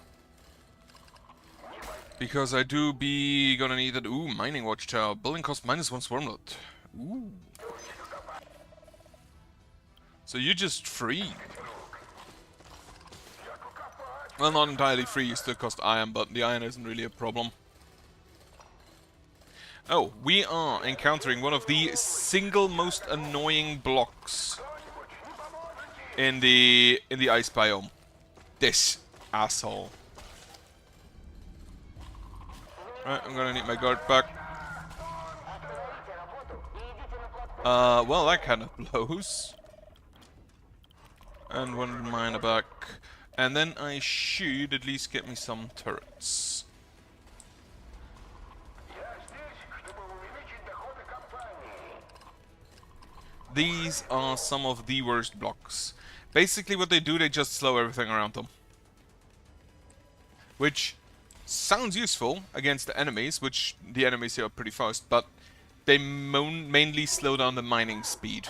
Because I do be gonna need it. Ooh, mining watchtower. Building cost -1 swarmlet. Ooh. So you're just free. Well, not entirely free, you still cost iron, but the iron isn't really a problem. Oh, we are encountering one of the single most annoying blocks in the ice biome. This asshole. Right, I'm gonna need my guard back. Well, that kind of blows. And one miner back. And then I should at least get me some turrets. These are some of the worst blocks. Basically what they do, they just slow everything around them. Which sounds useful against the enemies, which the enemies here are pretty fast, but they mainly slow down the mining speed.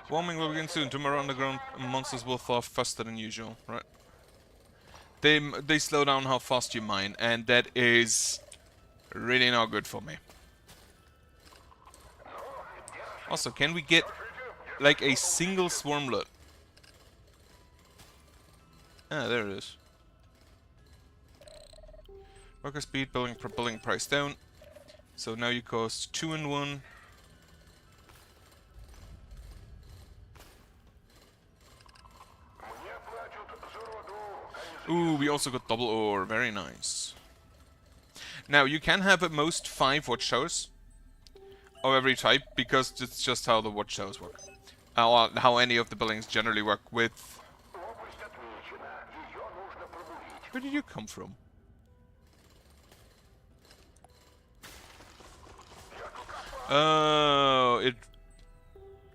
Warming will begin soon. Tomorrow underground monsters will thaw faster than usual, right? They slow down how fast you mine, and that is really not good for me. Also, can we get like a single swarmlet? Ah, there it is. Worker speed, building price down. So now you cost 2 and 1. Ooh, we also got double ore. Very nice. Now, you can have at most 5 watchtowers of every type, because it's just how the watchtowers work. How any of the buildings generally work with... Where did you come from? Oh, it...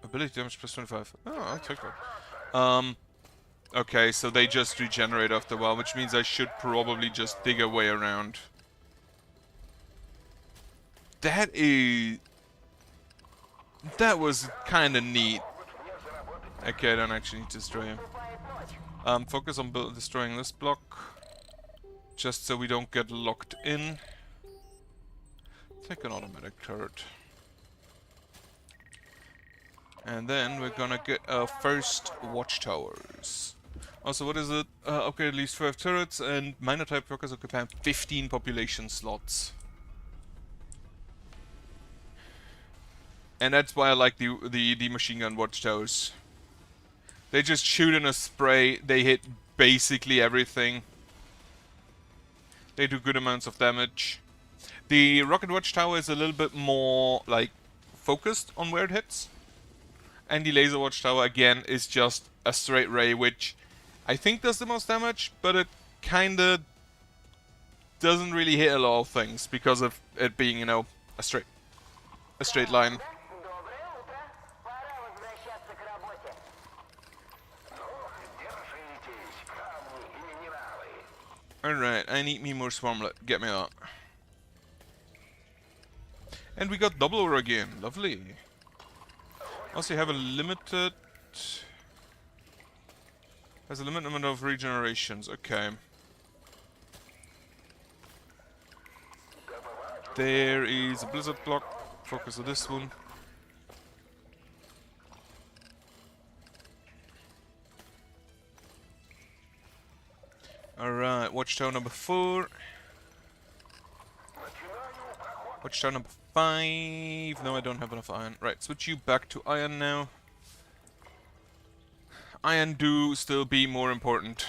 Ability damage plus 25. Oh, I'll take that. Okay, so they just regenerate after a while, which means I should probably just dig a way around. That was kinda neat. Okay, I don't actually need to destroy him. Focus on destroying this block. Just so we don't get locked in. Take an automatic turret. And then we're gonna get our first watchtowers. Also, what is it? Upgrade at least 5 turrets, and minor type workers occupy 15 population slots. And that's why I like the machine gun watchtowers. They just shoot in a spray, they hit basically everything. They do good amounts of damage. The rocket watchtower is a little bit more, like, focused on where it hits. And the laser watchtower, again, is just a straight ray, which I think does the most damage, but it kinda doesn't really hit a lot of things because of it being, you know, a straight line. Alright, I need me more swarmlet. Get me that. And we got double ore again. Lovely. Also, you have a limited... Has a limited number of regenerations. Okay. There is a blizzard block. Focus on this one. Alright, watchtower number 4. Watchtower number 5. No, I don't have enough iron. Right, switch you back to iron now. Iron do still be more important.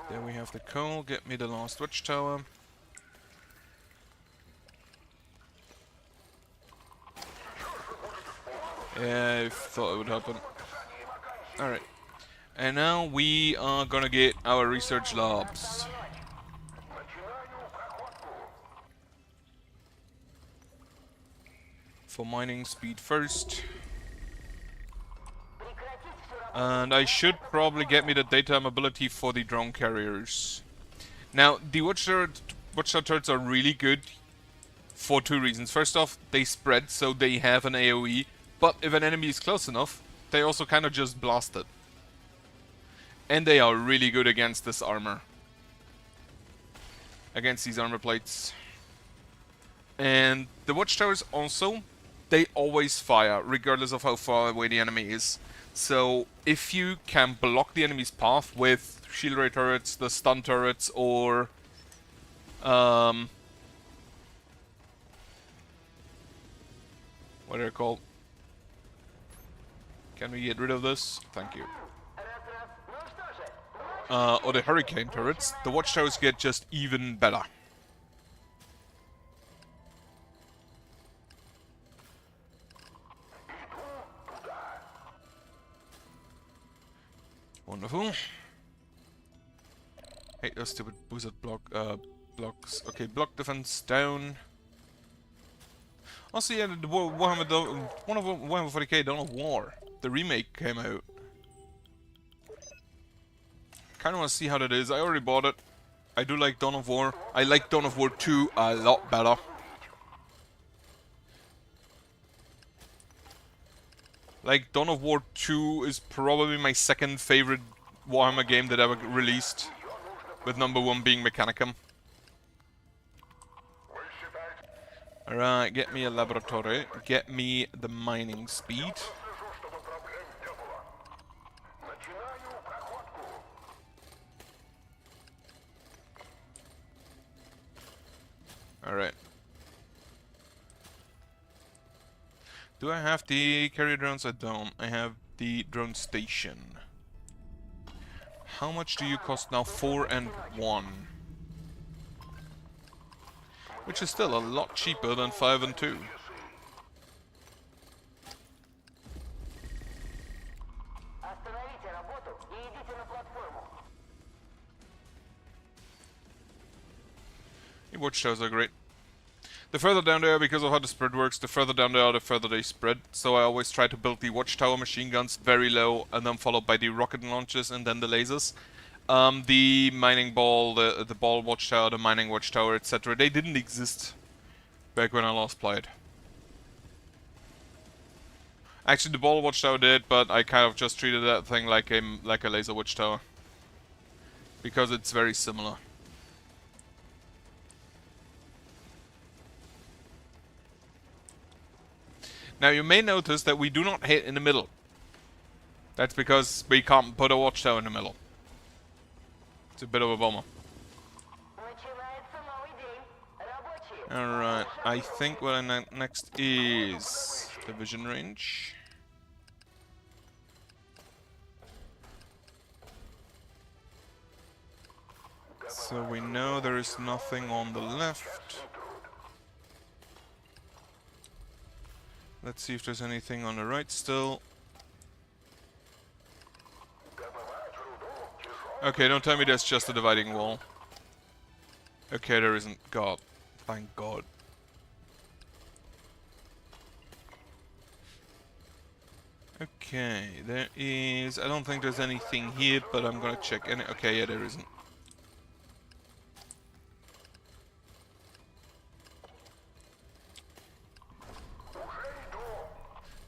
There we have the coal. Get me the last watchtower. Yeah, I thought it would happen. Alright. And now we are gonna get our research labs. For mining speed first. And I should probably get me the daytime ability for the drone carriers. Now, the watchtower turrets are really good for 2 reasons. First off, they spread, so they have an AoE. But if an enemy is close enough, they also kind of just blast it. And they are really good against this armor. against these armor plates. And the watchtowers also, they always fire, regardless of how far away the enemy is. So if you can block the enemy's path with shield ray turrets, the stun turrets, or what are they called? Can we get rid of this? Thank you. Or the hurricane turrets, the watchtowers get just even better. Wonderful. Hate those stupid wizard blocks. Okay, block defense down. Also, yeah, the Warhammer, one of Warhammer 40k Dawn of War, the remake came out. Kind of want to see how that is. I already bought it. I do like Dawn of War. I like Dawn of War 2 a lot better. Like, Dawn of War 2 is probably my second favorite Warhammer game that ever released, with number 1 being Mechanicum. Alright, get me a laboratory, get me the mining speed. Alright. Do I have the carrier drones? I don't. I have the drone station. How much do you cost now? 4 and 1. Which is still a lot cheaper than 5 and 2. The watchtowers are great. The further down they are, because of how the spread works, the further down they are, the further they spread. So I always try to build the watchtower machine guns very low, and then followed by the rocket launchers and then the lasers. The mining ball, the ball watchtower, the mining watchtower, etc. They didn't exist back when I last played. Actually, the ball watchtower did, but I kind of just treated that thing like a laser watchtower, because it's very similar. Now you may notice that we do not hit in the middle. That's because we can't put a watchtower in the middle. It's a bit of a bummer. Alright, I think what I next is the vision range. So we know there is nothing on the left. Let's see if there's anything on the right still. Okay, don't tell me there's just a dividing wall. Okay, there isn't. God. Thank God. Okay, there is... I don't think there's anything here, but I'm gonna check any... Okay, yeah, there isn't.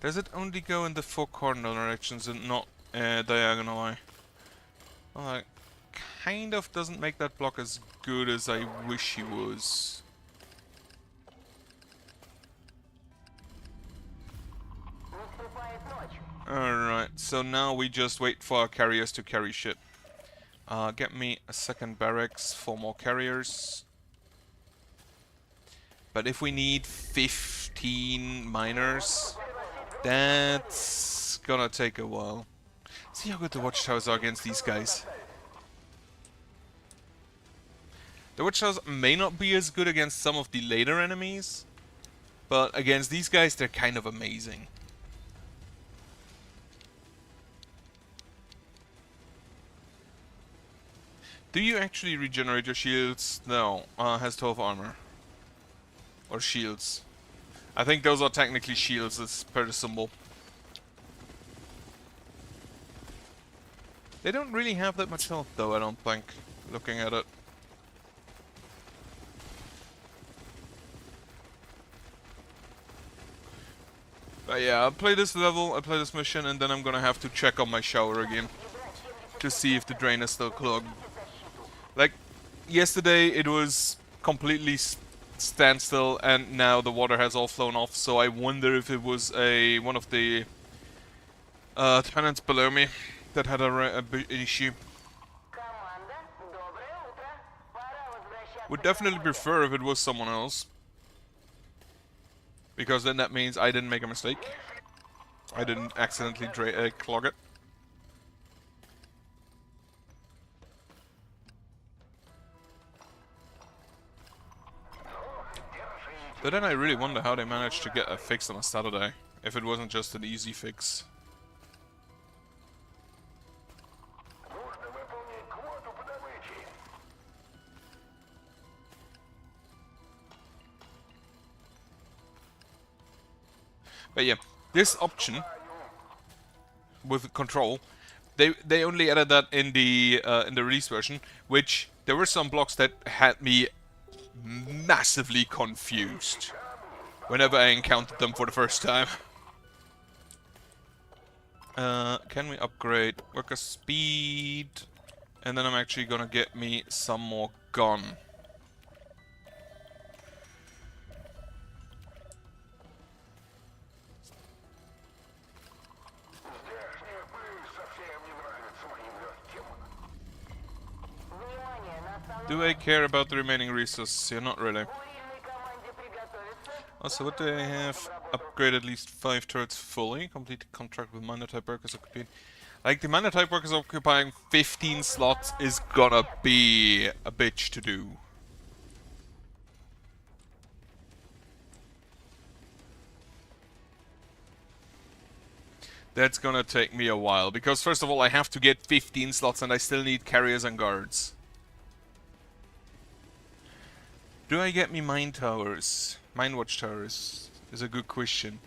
Does it only go in the 4 cardinal directions and not diagonally? Well, that kind of doesn't make that block as good as I wish he was. Alright, so now we just wait for our carriers to carry shit. Get me a second barracks for more carriers. But if we need 15 miners, that's gonna take a while. See how good the watchtowers are against these guys. The watchtowers may not be as good against some of the later enemies, but against these guys they're kind of amazing. Do you actually regenerate your shields? No, has 12 armor. Or shields. I think those are technically shields, as per the symbol. They don't really have that much health though, I don't think, looking at it. But yeah, I'll play this level, I'll play this mission, and then I'm gonna have to check on my shower again. To see if the drain is still clogged. Like, yesterday it was completely standstill, and now the water has all flown off. So I wonder if it was one of the tenants below me that had an issue. Would definitely prefer if it was someone else, because then that means I didn't make a mistake. I didn't accidentally clog it. But then I really wonder how they managed to get a fix on a Saturday, if it wasn't just an easy fix. But yeah, this option with control, they only added that in the release version, which there were some blocks that had me massively confused whenever I encountered them for the first time. Can we upgrade worker speed? And then I'm actually gonna get me some more gun. Do I care about the remaining resources? Yeah, not really. Also, what do I have? Upgrade at least 5 turrets fully. Complete the contract with minor type workers occupying. Like, the minor type workers occupying 15 slots is gonna be a bitch to do. That's gonna take me a while, because first of all I have to get 15 slots and I still need carriers and guards. Do I get me mine towers? Mine watch towers is a good question.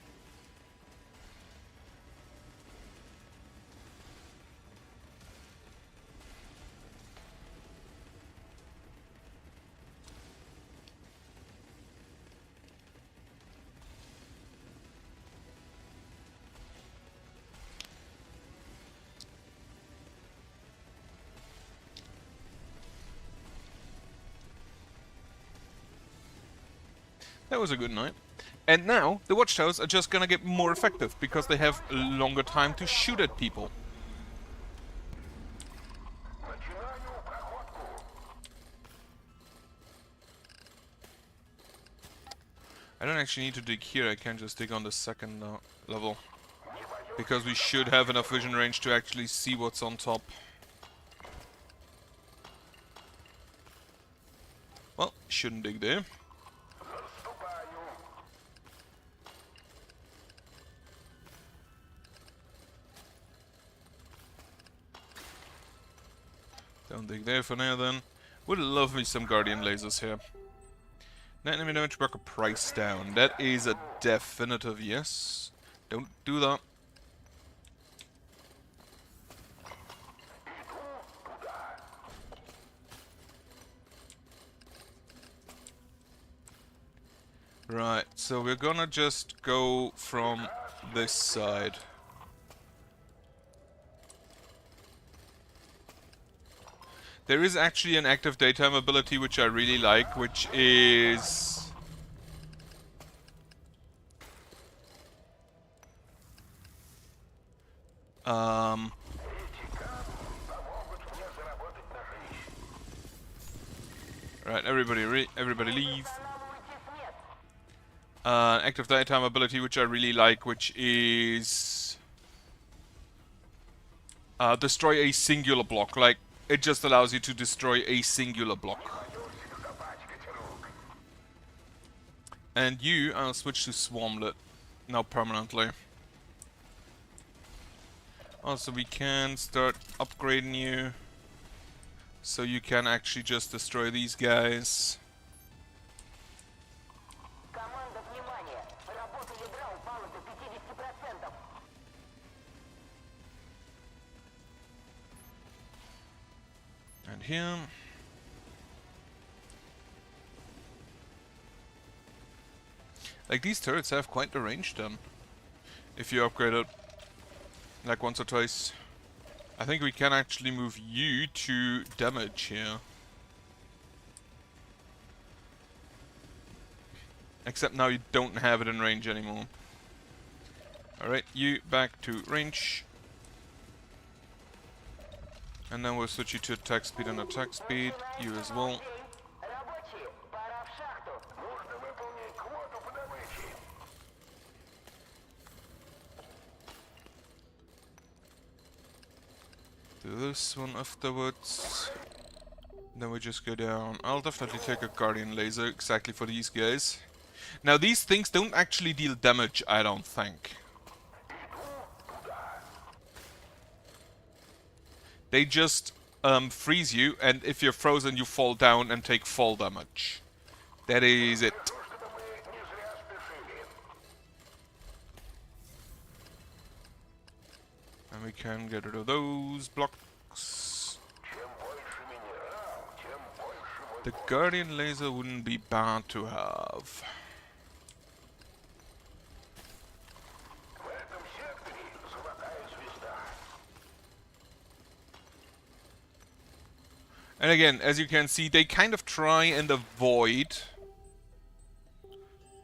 That was a good night. And now, the watchtowers are just gonna get more effective, because they have a longer time to shoot at people. I don't actually need to dig here, I can just dig on the second level. Because we should have enough vision range to actually see what's on top. Well, shouldn't dig there. Don't dig there for now then. Would love me some Guardian lasers here. Net enemy damage worker price down. That is a definitive yes. Don't do that. Right, so we're gonna just go from this side. There is actually an active daytime ability which I really like, which is... Right, everybody leave. Active daytime ability which I really like, which is... destroy a singular block, like... It just allows you to destroy a singular block. And you, I'll switch to Swarmlet now permanently. Also, we can start upgrading you, so you can actually just destroy these guys. And here. Like, these turrets have quite the range then, if you upgrade it like once or twice. I think we can actually move you to damage here. Except now you don't have it in range anymore. Alright, you back to range. And then we'll switch you to attack speed and attack speed. You as well. Do this one afterwards. Then we just go down. I'll definitely take a Guardian Laser exactly for these guys. Now these things don't actually deal damage, I don't think. They just freeze you, and if you're frozen you fall down and take fall damage. That is it. And we can get rid of those blocks. The Guardian Laser wouldn't be bad to have. And again, as you can see, they kind of try and avoid...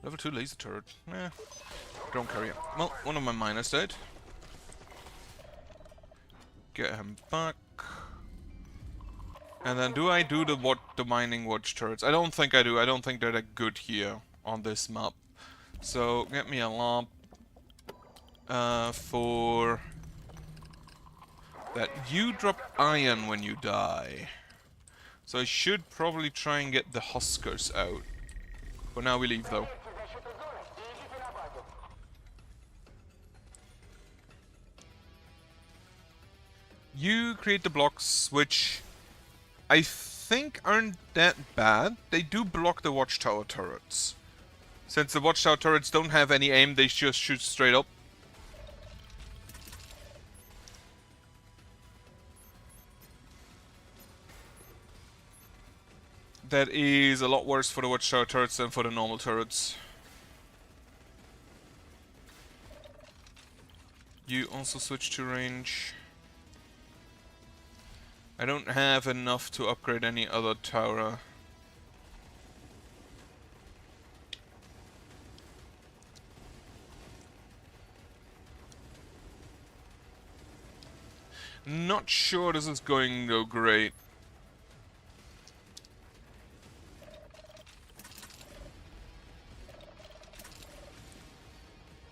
Level 2 laser turret. Eh, don't carry it. Well, one of my miners died. Get him back. And then do I do the mining watch turrets? I don't think I do. I don't think they're that good here on this map. So, get me a lamp. For... that you drop iron when you die. So I should probably try and get the Huskers out. For now we leave though. You create the blocks, which I think aren't that bad. They do block the watchtower turrets. Since the watchtower turrets don't have any aim, they just shoot straight up. That is a lot worse for the watchtower turrets than for the normal turrets. You also switch to range. I don't have enough to upgrade any other tower. Not sure this is going to go great.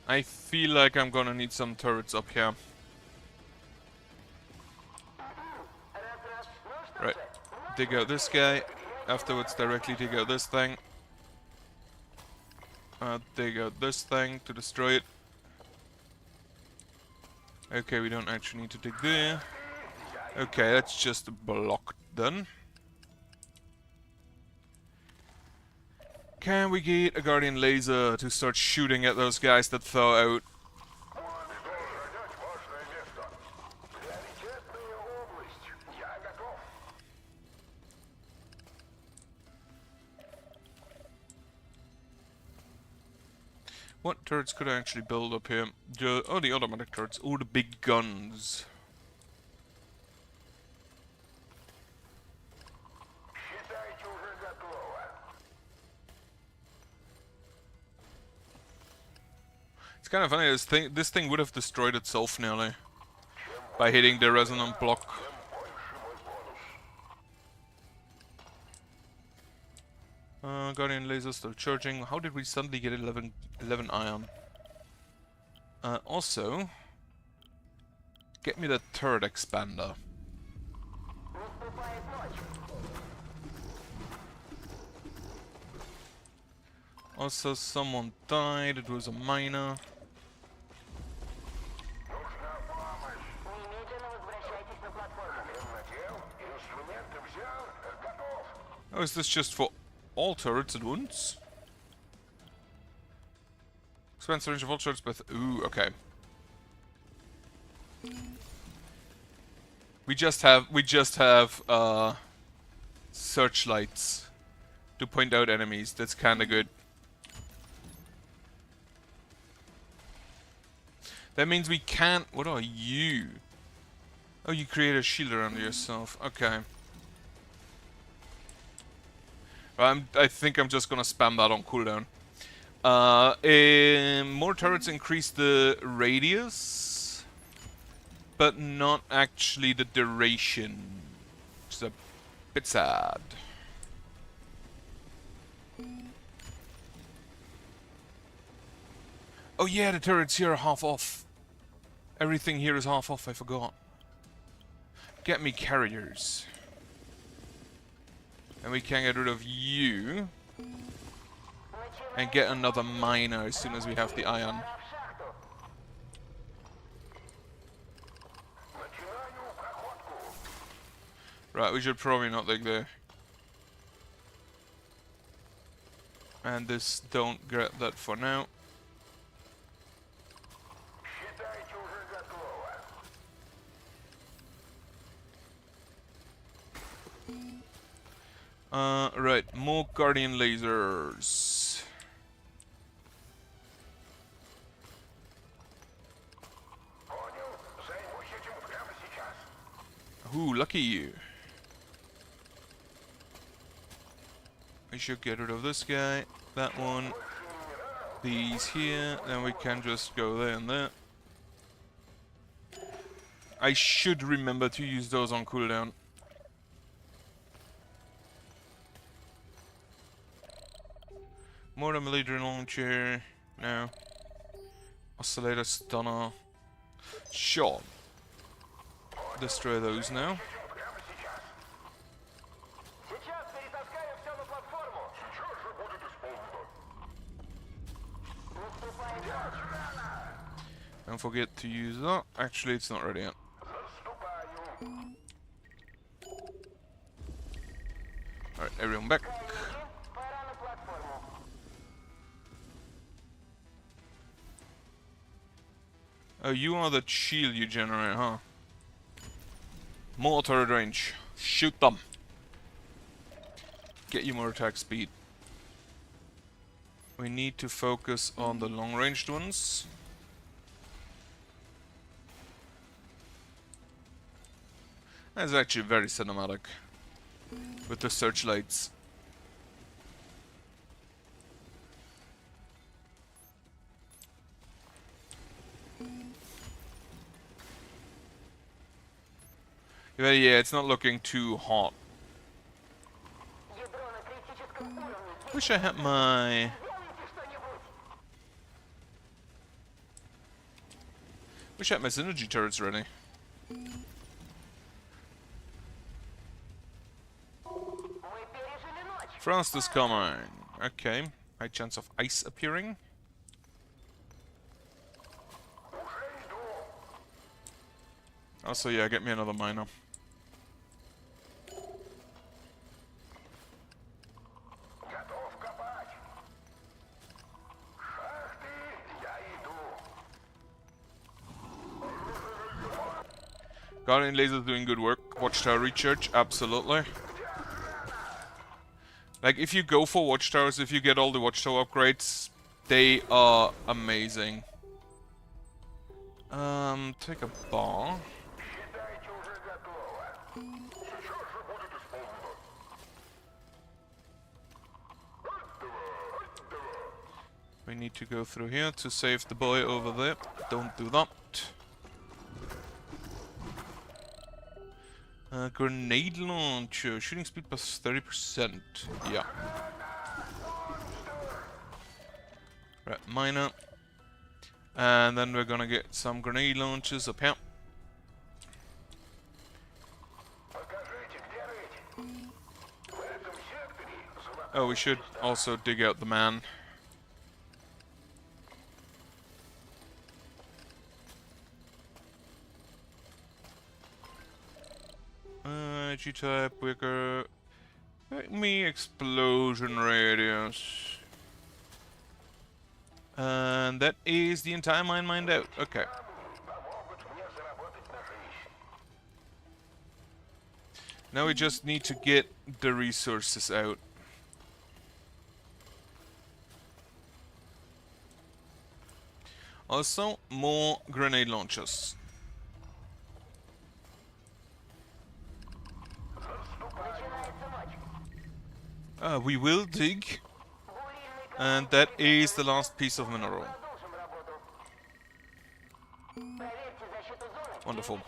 I feel like I'm gonna need some turrets up here. Right, dig out this guy. Afterwards directly dig out this thing. Dig out this thing to destroy it. Okay, we don't actually need to dig there. Okay, that's just blocked then. Can we get a Guardian Laser to start shooting at those guys that thaw out? What turrets could I actually build up here? Oh, the automatic turrets. Oh, the big guns. It's kind of funny, this thing would have destroyed itself nearly by hitting the resonant block. Guardian laser still charging. How did we suddenly get 11 iron? Also, get me the turret expander. Also, someone died. It was a miner. Oh, is this just for all turrets at once? Expands the range of all turrets with... Ooh, okay. We just have searchlights to point out enemies. That's kinda good. That means we can't... What are you? Oh, you create a shield around yourself. Okay. I think I'm just gonna spam that on cooldown. More turrets increase the radius, but not actually the duration, which is a bit sad. Oh yeah, the turrets here are half off. Everything here is half off, I forgot. Get me carriers. And we can get rid of you. And get another miner as soon as we have the iron. Right, we should probably not dig there. And this, don't get that for now. Right, more guardian lasers. Ooh, lucky you. We should get rid of this guy, that one, these here, then we can just go there and there. I should remember to use those on cooldown. More military launcher, no. Oscillator stunner. Sure. Destroy those now. Don't forget to use that. Actually, it's not ready yet. Alright, everyone back. Oh, you are the shield you generate, huh? More turret range. Shoot them. Get you more attack speed. We need to focus on the long-ranged ones. That's actually very cinematic. With the searchlights. Yeah, it's not looking too hot. Wish I had my... Wish I had my synergy turrets ready. Frost is coming. Okay. High chance of ice appearing. Also, yeah, get me another miner. Guardian lasers doing good work. Watchtower recharge, absolutely. Like, if you go for watchtowers, if you get all the watchtower upgrades, they are amazing. Take a bar. We need to go through here to save the boy over there. Don't do that. Grenade launcher. Shooting speed plus 30%. Yeah. Right, miner. And then we're gonna get some grenade launchers up here. Oh, we should also dig out the man. G-type, wicker. Let me explosion radius. And that is the entire mine mined out. Okay. Now we just need to get the resources out. Also, more grenade launchers. We will dig. And that is the last piece of mineral. Wonderful.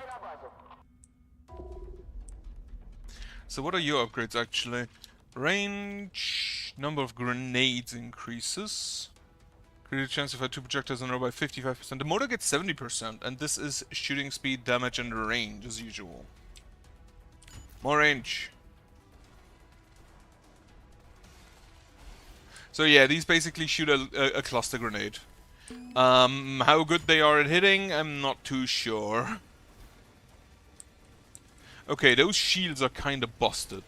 So what are your upgrades actually? Range, number of grenades increases. Critical chance to fire 2 projectiles in a row by 55%. The motor gets 70%, and this is shooting speed, damage, and range as usual. More range. So yeah, these basically shoot a cluster grenade. How good they are at hitting, I'm not too sure. Okay, those shields are kinda busted.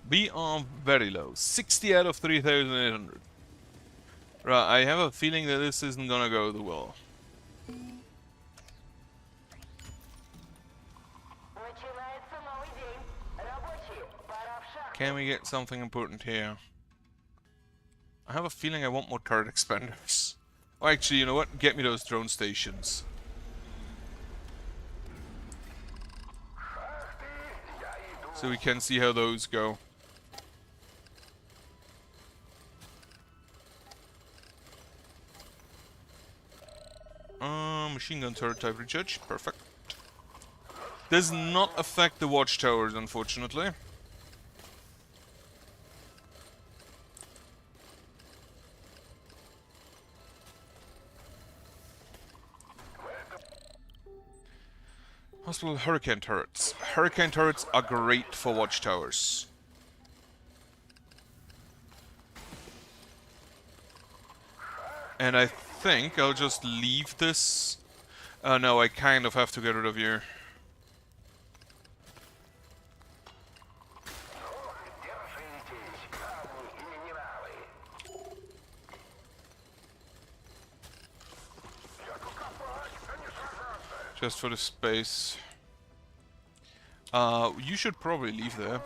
We are very low. 60 out of 3,800. Right, I have a feeling that this isn't gonna go the well. Can we get something important here? I have a feeling I want more turret expanders. Oh, actually, you know what? Get me those drone stations. So we can see how those go. Machine gun turret type recharge. Perfect. Does not affect the watchtowers, unfortunately. Hospital hurricane turrets. Hurricane turrets are great for watchtowers. And I think I'll just leave this. Oh no, I kind of have to get rid of you. Just for the space. You should probably leave there.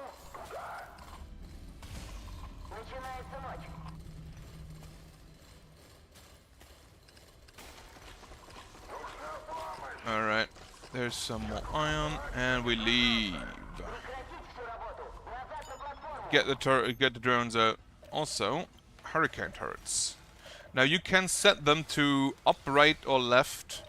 Alright, there's some more iron, and we leave. Get the drones out. Also, hurricane turrets. Now you can set them to up, right, or left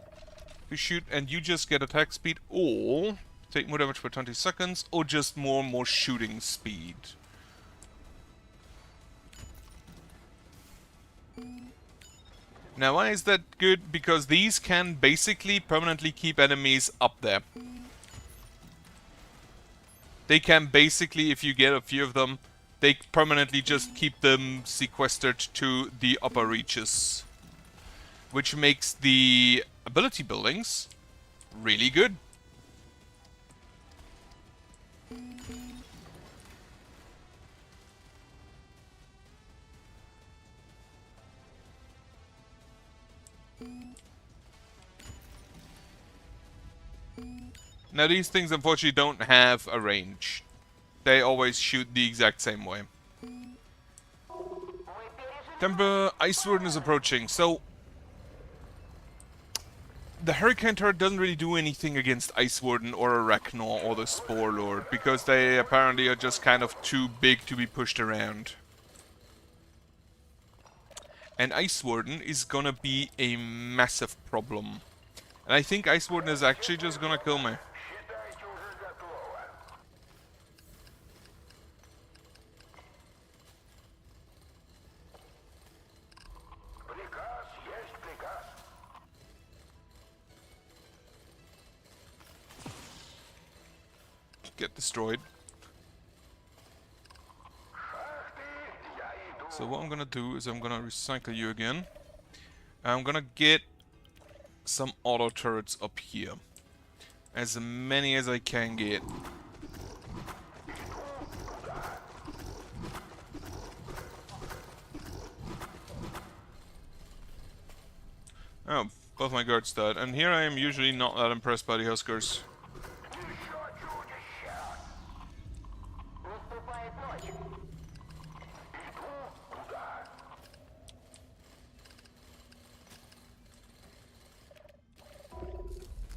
to shoot, and you just get attack speed, or take more damage for 20 seconds, or just more shooting speed. Now why is that good? Because these can basically permanently keep enemies up there. They can basically, if you get a few of them, they permanently just keep them sequestered to the upper reaches. Which makes the ability buildings really good. Now these things unfortunately don't have a range. They always shoot the exact same way. Temper Ice Warden is approaching, so the Hurricane turret doesn't really do anything against Ice Warden or Arachno or the Spore Lord, because they apparently are just kind of too big to be pushed around. And Ice Warden is gonna be a massive problem. And I think Ice Warden is actually just gonna kill me. Get destroyed. So what I'm gonna do is I'm gonna recycle you again. I'm gonna get some auto turrets up here. As many as I can get. Oh, both my guards died. And here I am usually not that impressed by the Huskers.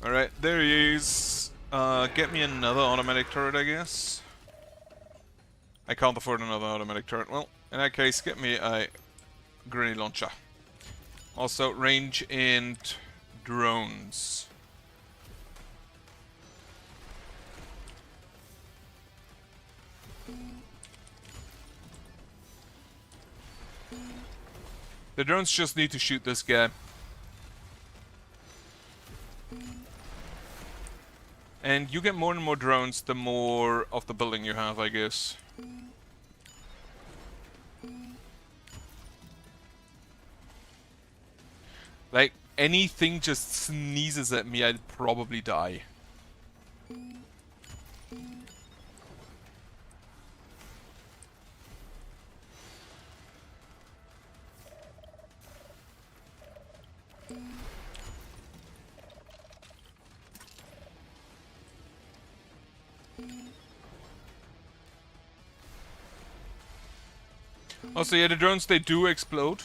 Alright, there he is. Get me another automatic turret, I guess. I can't afford another automatic turret. Well, in that case, get me a grenade launcher. Also, range and drones. The drones just need to shoot this guy. And you get more and more drones the more of the building you have, I guess. Like, anything just sneezes at me, I'd probably die. Also, yeah, the drones, they do explode.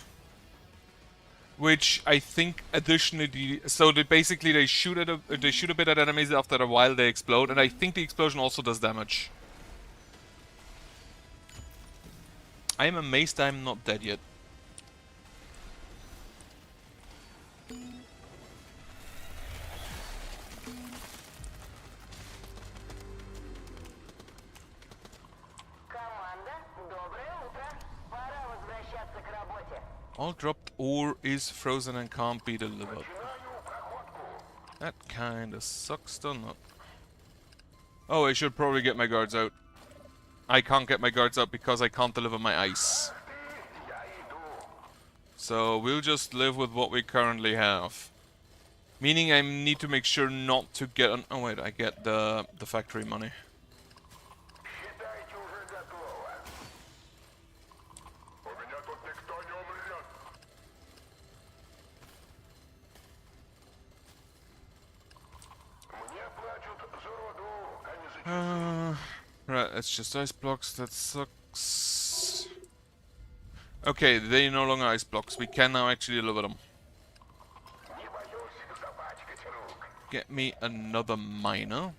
Which I think additionally, so they basically they shoot a bit at enemies, after a while they explode, and I think the explosion also does damage. I am amazed I'm not dead yet. All dropped ore is frozen and can't be delivered. That kinda sucks, doesn't it? Oh, I should probably get my guards out. I can't get my guards out because I can't deliver my ice. So we'll just live with what we currently have. Meaning I need to make sure not to get on... Oh wait, I get the factory money. Right, it's just ice blocks, that sucks. Okay, they no longer ice blocks, we can now actually deliver them. Get me another miner.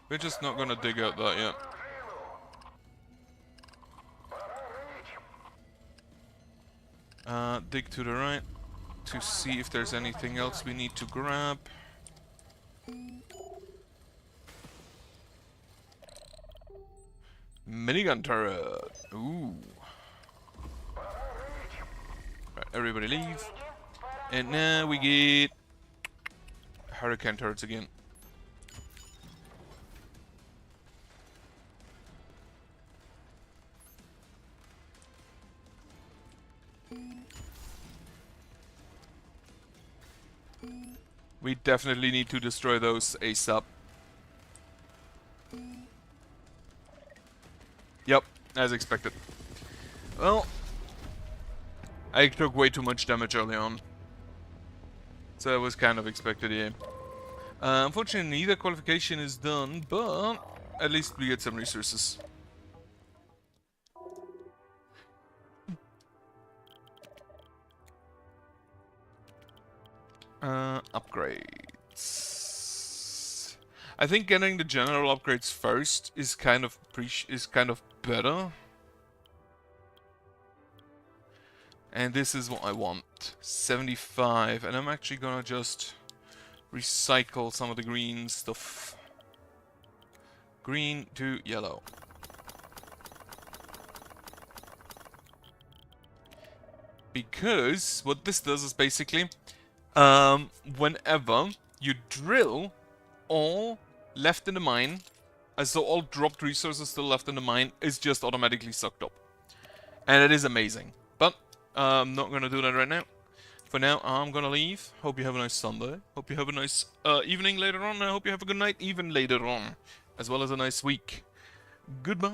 We're just not gonna dig out that yet. Dig to the right to see if there's anything else we need to grab. Minigun turret. Ooh. Right, everybody leave. And now we get hurricane turrets again. We definitely need to destroy those ASAP. Yep, as expected. Well, I took way too much damage early on. So it was kind of expected, yeah. Unfortunately, neither qualification is done, but at least we get some resources. Upgrades. I think getting the general upgrades first is kind of better. And this is what I want. 75, and I'm actually gonna just recycle some of the green stuff. Green to yellow. Because what this does is basically whenever you drill, all left in the mine, so all dropped resources still left in the mine, is just automatically sucked up. And it is amazing. But I'm not gonna do that right now. For now, I'm gonna leave. Hope you have a nice Sunday. Hope you have a nice evening later on. I hope you have a good night even later on. As well as a nice week. Goodbye.